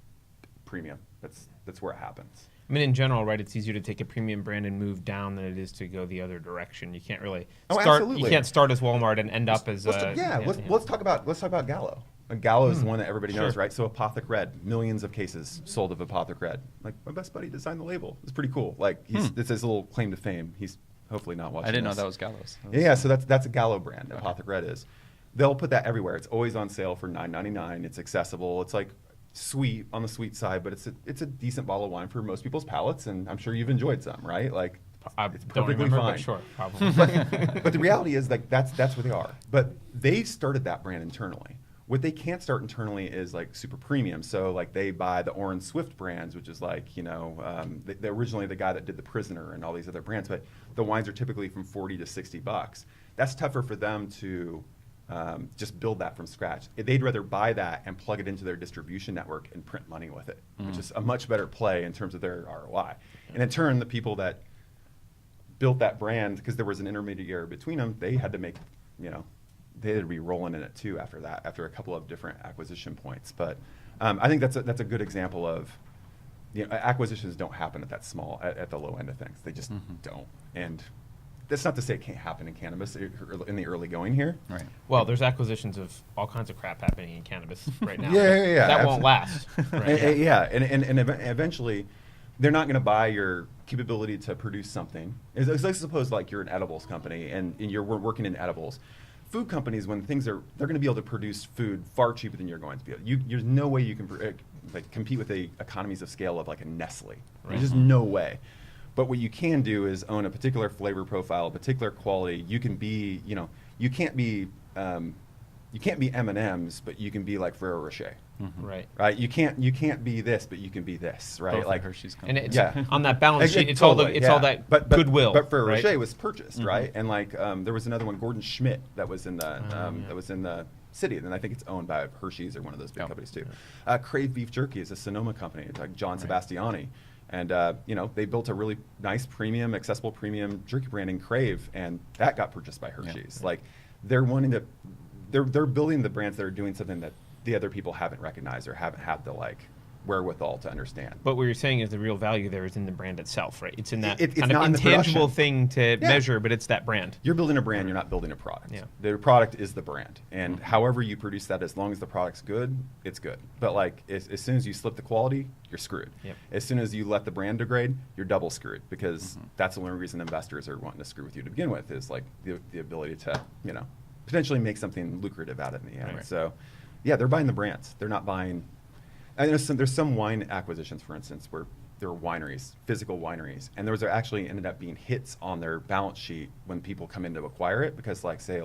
premium. That's where it happens. I mean, in general, right? It's easier to take a premium brand and move down than it is to go the other direction. You can't really start. Absolutely. You can't start as Walmart and end up as. Let's talk about Gallo. Gallo is the one that everybody knows, right? So Apothic Red, millions of cases sold of Apothic Red. My best buddy designed the label. It's pretty cool. It's his little claim to fame. He's hopefully not watching. I didn't this. know that was Gallo's. Yeah, so that's a Gallo brand. Okay. Apothic Red is. They'll put that everywhere. It's always on sale for $9.99. It's accessible. It's sweet on the sweet side, but it's a decent bottle of wine for most people's palates, and I'm sure you've enjoyed some, right? It's perfectly fine. But sure, probably. But the reality is that's where they are. But they started that brand internally. What they can't start internally is super premium. So they buy the Orange Swift brands, which is originally the guy that did The Prisoner and all these other brands, but the wines are typically from $40 to $60. That's tougher for them to just build that from scratch. They'd rather buy that and plug it into their distribution network and print money with it, which is a much better play in terms of their ROI. And in turn, the people that built that brand, because there was an intermediary between them, they had to make, they had to be rolling in it too after that, after a couple of different acquisition points. But I think that's a good example of, acquisitions don't happen at that small, at the low end of things. They just don't. And that's not to say it can't happen in cannabis in the early going here. Right. Well, there's acquisitions of all kinds of crap happening in cannabis right now. Yeah. That won't last. Right? And eventually, they're not going to buy your capability to produce something. Let's suppose you're an edibles company and you're working in edibles. Food companies, when they're going to be able to produce food far cheaper than you're going to be able. There's no way you can compete with the economies of scale of a Nestle. Right. There's just no way. But what you can do is own a particular flavor profile, a particular quality. You can be, you can't be M&Ms, but you can be like Ferrero Rocher. Right. Right. You can't be this, but you can be this. Right. Both Hershey's and companies. On that balance sheet, it's all that goodwill. But Ferrero right? Rocher was purchased, right? And there was another one, Gordon Schmidt, that was in the city, and then I think it's owned by Hershey's or one of those big companies too. Crave Beef Jerky is a Sonoma company. It's like John Sebastiani. And they built a really nice premium, accessible premium jerky brand in Crave, and that got purchased by Hershey's. Yeah. They're wanting to they're building the brands that are doing something that the other people haven't recognized or haven't had the wherewithal to understand. But what you're saying is the real value there is in the brand itself, right? It's in that It's kind not of in the intangible production. thing to Yeah. measure, but it's that brand. You're building a brand, you're not building a product. Yeah. The product is the brand. And however you produce that, as long as the product's good, it's good. But like as soon as you slip the quality, you're screwed. Yep. As soon as you let the brand degrade, you're double screwed, because that's the only reason investors are wanting to screw with you to begin with, is like the ability to, potentially make something lucrative out of it in the end. Right. So yeah, they're buying the brands. They're not buying. And there's some wine acquisitions, for instance, where there are wineries, physical wineries, and those are actually ended up being hits on their balance sheet when people come in to acquire it, because say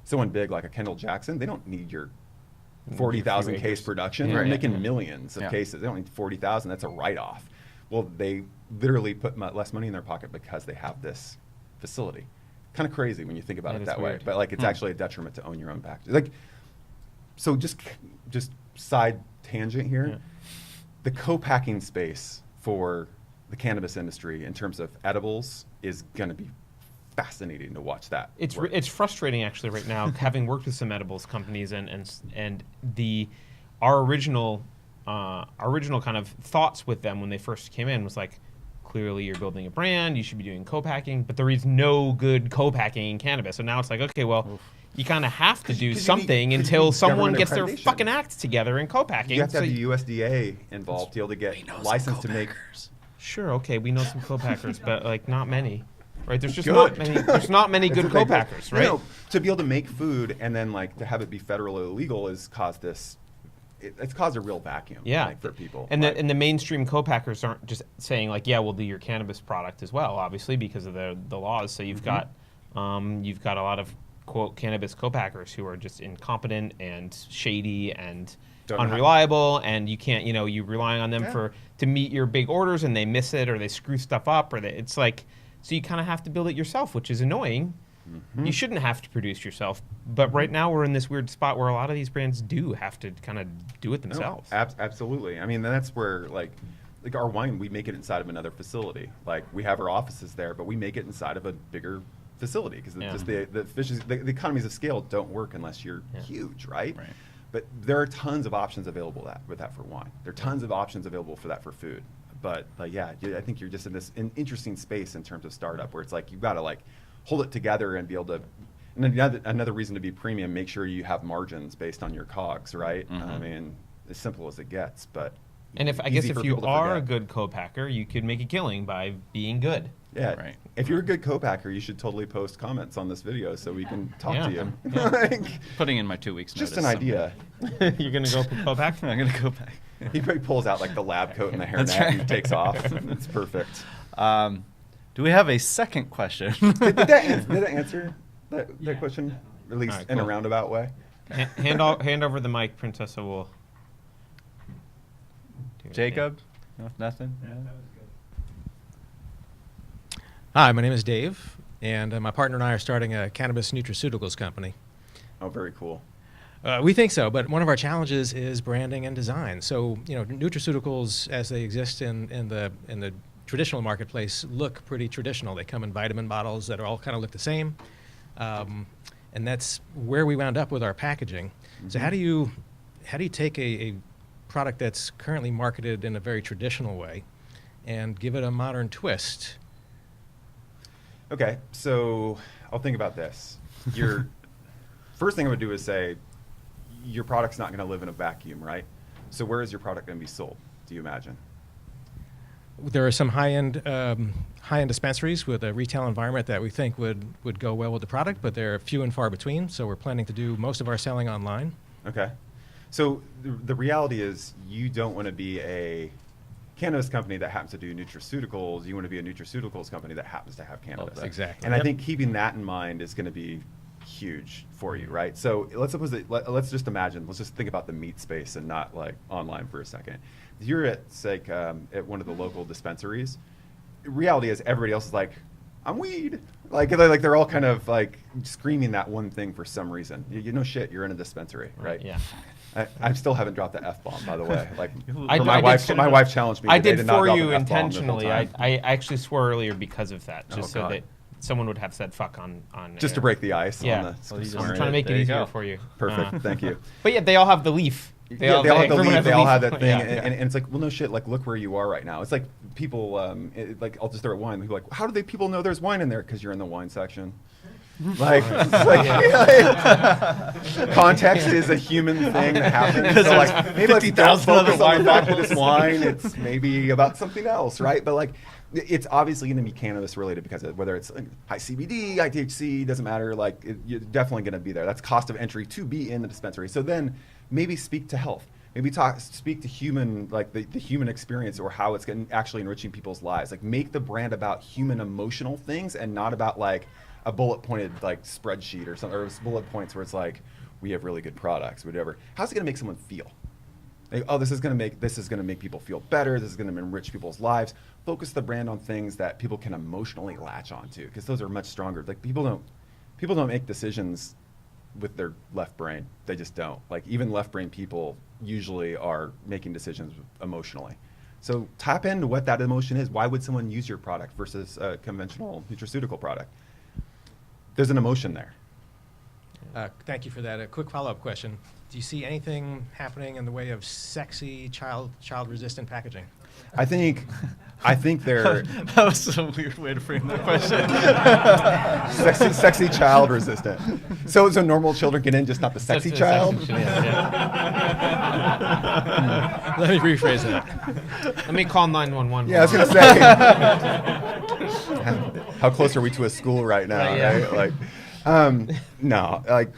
someone big like a Kendall Jackson, they don't need your 40,000 case production. Yeah. They're Right. making millions of Yeah. cases. They don't need 40,000. That's a write-off. Well, they literally put less money in their pocket because they have this facility. Kind of crazy when you think about That it is that way, weird. but it's actually a detriment to own your own package. So just side tangent here. Yeah. The co-packing space for the cannabis industry in terms of edibles is going to be fascinating to watch that. work. It's frustrating actually right now, having worked with some edibles companies and our original kind of thoughts with them when they first came in was like, clearly you're building a brand, you should be doing co-packing, but there is no good co-packing in cannabis. So now it's like, okay, well, you kind of have to do 'cause you need- something 'cause you until need someone government gets their accreditation. fucking act together in co-packing. You have to have So the USDA involved to be able to get licensed to make. Sure, okay, we know some co-packers, but like not many, right? There's just Good. not many. There's not many That's good what they do. co-packers, right? No, to be able to make food and then to have it be federally illegal has caused this. It's caused a real vacuum. Yeah, for people. and the mainstream co-packers aren't just saying like, yeah, we'll do your cannabis product as well, obviously because of the laws. So you've got a lot of quote cannabis co-packers who are just incompetent and shady and Don't know how- unreliable, and you can't, you're relying on them Yeah. to meet your big orders, and they miss it or they screw stuff up, or it's like, so you kind of have to build it yourself, which is annoying. You shouldn't have to produce yourself, but right now we're in this weird spot where a lot of these brands do have to kind of do it No, themselves. absolutely. I mean, that's where like our wine, we make it inside of another facility. Like we have our offices there, but we make it inside of a bigger facility because Yeah. just the economies of scale don't work unless you're Yeah. huge, right? Right. But there are tons of options available with that for wine. There are tons of options available for that for food. But yeah, I think you're just in this interesting space in terms of startup where it's like you've got to hold it together and be able to. And another reason to be premium, make sure you have margins based on your COGS, right? I mean, as simple as it gets, but. And if easy if for you people to are a forget. good co-packer, you could make a killing by being good. Yeah, Right. If you're a good co-packer, you should totally post comments on this video so we can talk Yeah. to you. Yeah. Putting in my 2 weeks Just notice. an idea. You're gonna go co-pack? I'm gonna go back. He probably pulls out the lab coat and the That's hairnet right. and takes off. It's perfect. Do we have a second question? Did that answer that question, at least All right, in a cool. roundabout way? Hand over the mic, Princessa will. do her Jacob? No, nothing? Hi, my name is Dave, and my partner and I are starting a cannabis nutraceuticals company. Oh, very cool. We think so, but one of our challenges is branding and design. So, nutraceuticals as they exist in the traditional marketplace look pretty traditional. They come in vitamin bottles that all kind of look the same, and that's where we wound up with our packaging. So, how do you take a product that's currently marketed in a very traditional way and give it a modern twist? Okay, so I'll think about this. Your first thing I would do is say your product's not going to live in a vacuum, right? So where is your product going to be sold? Do you imagine? There are some high-end dispensaries with a retail environment that we think would go well with the product, but they're few and far between. So we're planning to do most of our selling online. Okay. So the reality is you don't want to be a cannabis company that happens to do nutraceuticals. You want to be a nutraceuticals company that happens to have cannabis. Exactly. And I Yep. think keeping that in mind is going to be huge for you, right? So let's suppose that, let's just imagine, let's just think about the meat space and not online for a second. You're at at one of the local dispensaries. Reality is everybody else is like, I'm weed. They're all kind of screaming that one thing for some reason. You know shit, you're in a dispensary, right? Yeah. I still haven't dropped the F-bomb, by the way. I my did- wife challenged me. I today did to not for drop you an F-bomb the whole intentionally. time. I actually swore earlier because of that, just Oh, so God. that someone would have said fuck on Just to air. break the ice. Yeah, On Well, you the just- I'm swearing. trying to make There it you easier go. for you. Perfect. Thank you. But yeah, they all have the leaf. They all have the everyone lead. has They all have leaf. that thing, Yeah, and it's like, well, no shit. Like, look where you are right now. It's like people, like I'll just throw at wine. People are like, how do people know there's wine in there? Because you're in the wine section. Like, context is a human thing that happens. So like, maybe let's don't 50,000 other focus on wine the fact that bottles. it's wine. It's maybe about something else, right? But like, it's obviously going to be cannabis related because of whether it's high CBD, high THC, doesn't matter. Like, you're definitely going to be there. That's cost of entry to be in the dispensary. So then maybe speak to health. Maybe speak to human, like the human experience or how it's actually enriching people's lives. Like, make the brand about human emotional things and not about like a bullet pointed like spreadsheet or something, or bullet points where it's like, we have really good products, whatever. How's it going to make someone feel? Like, oh, this is going to make people feel better. This is going to enrich people's lives. Focus the brand on things that people can emotionally latch onto, because those are much stronger. Like, people don't make decisions with their left brain. They just don't. Like, even left brain people usually are making decisions emotionally. So tap into what that emotion is. Why would someone use your product versus a conventional nutraceutical product? There's an emotion there. Thank you for that. A quick follow-up question. Do you see anything happening in the way of sexy child-resistant packaging? I think they're That was a weird way to frame that question. sexy child resistant. So normal children get in, just not the sexy That's child. sexy, yeah. Let me rephrase that. Let me call 911. Yeah, I was gonna say. How close are we to a school right now? Right, yeah. Right? Like, no, like.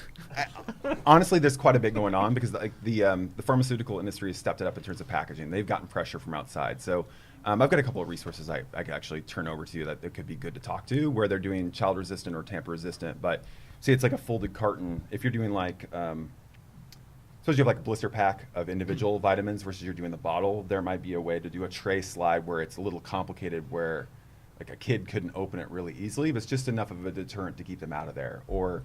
Honestly, there's quite a bit going on because like the pharmaceutical industry has stepped it up in terms of packaging. They've gotten pressure from outside. So I've got a couple of resources I could actually turn over to you that could be good to talk to, where they're doing child resistant or tamper resistant. But see, it's like a folded carton. If you're doing like, suppose you have like a blister pack of individual vitamins versus you're doing the bottle, there might be a way to do a tray slide where it's a little complicated, where like a kid couldn't open it really easily, but it's just enough of a deterrent to keep them out of there. Or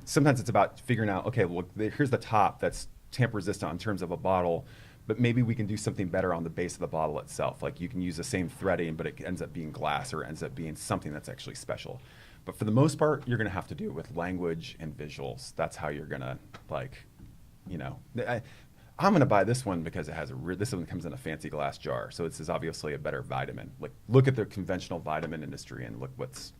sometimes it's about figuring out, okay, well, here's the top that's tamper resistant in terms of a bottle, but maybe we can do something better on the base of the bottle itself. Like, you can use the same threading, but it ends up being glass or ends up being something that's actually special. But for the most part, you're going to have to do it with language and visuals. That's how you're going to, like, you know, I'm going to buy this one because it has this one comes in a fancy glass jar. So this is obviously a better vitamin. Like, look at the conventional vitamin industry and look what's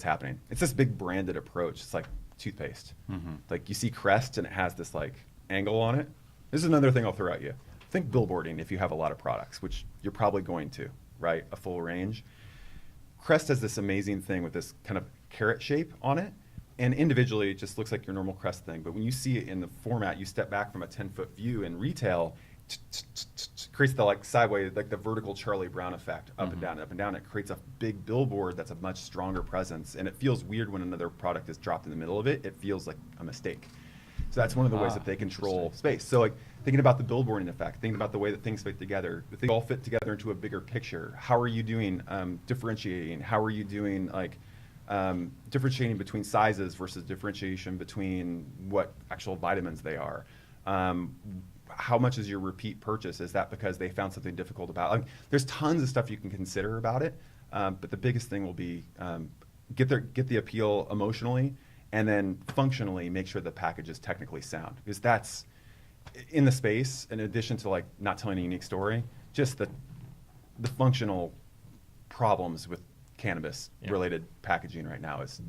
happening. It's this big branded approach. It's like toothpaste. Mm-hmm. Like, you see Crest and it has this like angle on it. This is another thing I'll throw at you. Think billboarding if you have a lot of products, which you're probably going to, right? A full range. Crest has this amazing thing with this kind of carrot shape on it. And individually, it just looks like your normal Crest thing. But when you see it in the format, you step back from a 10-foot view in retail, creates the like sideways, like the vertical Charlie Brown effect, up and down, up and down. It creates a big billboard that's a much stronger presence. And it feels weird when another product is dropped in the middle of it. It feels like a mistake. So that's one of the ways that they control space. So like thinking about the billboarding effect, thinking about the way that things fit together, the things all fit together into a bigger picture. How are you doing differentiating? How are you doing like differentiating between sizes versus differentiation between what actual vitamins they are? How much is your repeat purchase? Is that because they found something difficult about it? Like, there's tons of stuff you can consider about it, but the biggest thing will be get the appeal emotionally, and then functionally make sure the package is technically sound, because that's in the space. In addition to like not telling a unique story, just the functional problems with cannabis related packaging right now is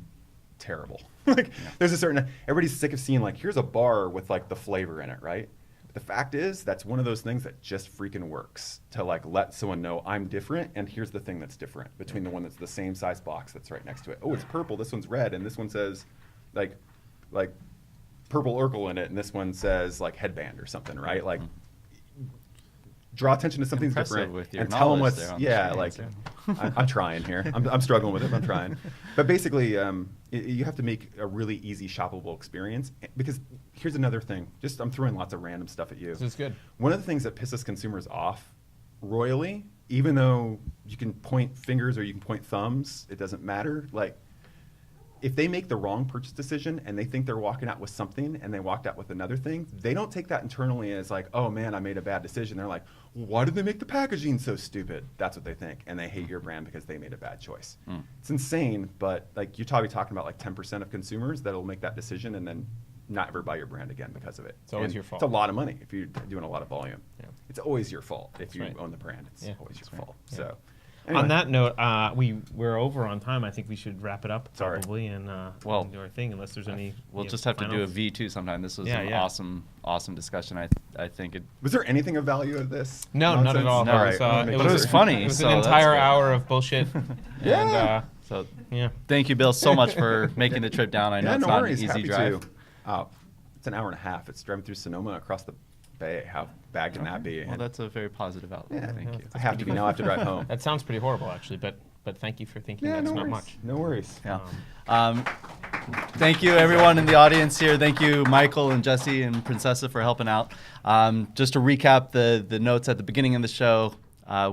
terrible. Like, there's a certain, everybody's sick of seeing like, here's a bar with like the flavor in it, right? The fact is, that's one of those things that just freaking works to like let someone know I'm different, and here's the thing that's different between the one that's the same size box that's right next to it. Oh, it's purple, this one's red, and this one says like purple Urkel in it, and this one says like headband or something, right? Like, draw attention to something different with your and tell them knowledge what's, there on the yeah, screen, like, I'm trying here. I'm struggling with it, but I'm trying. But basically, you have to make a really easy shoppable experience, because here's another thing. Just, I'm throwing lots of random stuff at you. This is good. One of the things that pisses consumers off royally, even though you can point fingers or you can point thumbs, it doesn't matter. Like, if they make the wrong purchase decision and they think they're walking out with something and they walked out with another thing, they don't take that internally as like, oh man, I made a bad decision. They're like, why did they make the packaging so stupid? That's what they think. And they hate your brand because they made a bad choice. It's insane, but like you're probably talking about like 10% of consumers that'll make that decision and then not ever buy your brand again because of it. It's always And your fault. It's a lot of money if you're doing a lot of volume. Yeah. It's always your fault if you right. own the brand. It's Yeah, always your that's right. fault. Yeah. So. On Anyway. that note, we're over on time. I think we should wrap it up Sorry. probably and Well, do our thing unless there's any. We'll you know, just have to do a finals. V2 sometime. This was Yeah, an yeah. awesome discussion. I think it. Was there anything of value of this? No, not at nonsense? all. No. All It was, right, I wanna make But it was sure. funny. It was so an that's entire good. hour of bullshit. Yeah. And, So yeah. thank you, Bill, so much for making the trip down. I know Yeah, it's no not worries. an easy Happy drive. to. It's an hour and a half. It's driving through Sonoma across the bay. How bad can that be? Well, And that's a very positive outlook. Yeah. Thank you. I have to be now. I have to drive home. That sounds pretty horrible, actually, but thank you for thinking Yeah, that's no not worries. much. No worries. Yeah. Thank you, everyone in the audience here. Thank you, Michael and Jesse and Princessa, for helping out. Just to recap the notes at the beginning of the show,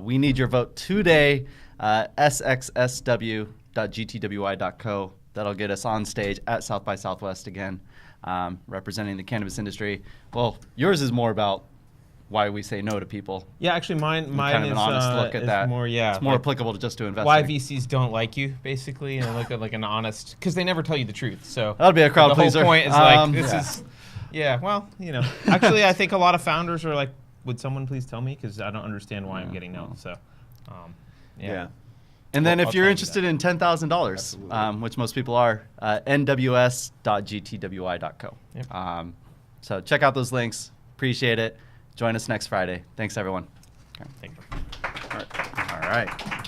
we need your vote today. sxsw.gtwi.co. That'll get us on stage at South by Southwest again, representing the cannabis industry. Well, yours is more about why we say no to people. Yeah, actually, mine Kind of is an honest look at is that. more, yeah. It's more like applicable to just to invest. why VCs don't like you, basically, and look at like an honest, because they never tell you the truth. So That'll be a crowd the pleaser. whole point is like this Yeah. is, yeah. Well, you know, actually, I think a lot of founders are like, would someone please tell me? Because I don't understand why I'm getting no. So, Yeah. And then I'll if try you're and do interested that. in $10,000, Absolutely. which most people are, nws.gtwi.co. Yep. So check out those links. Appreciate it. Join us next Friday. Thanks, everyone. Thank you. All right. All right.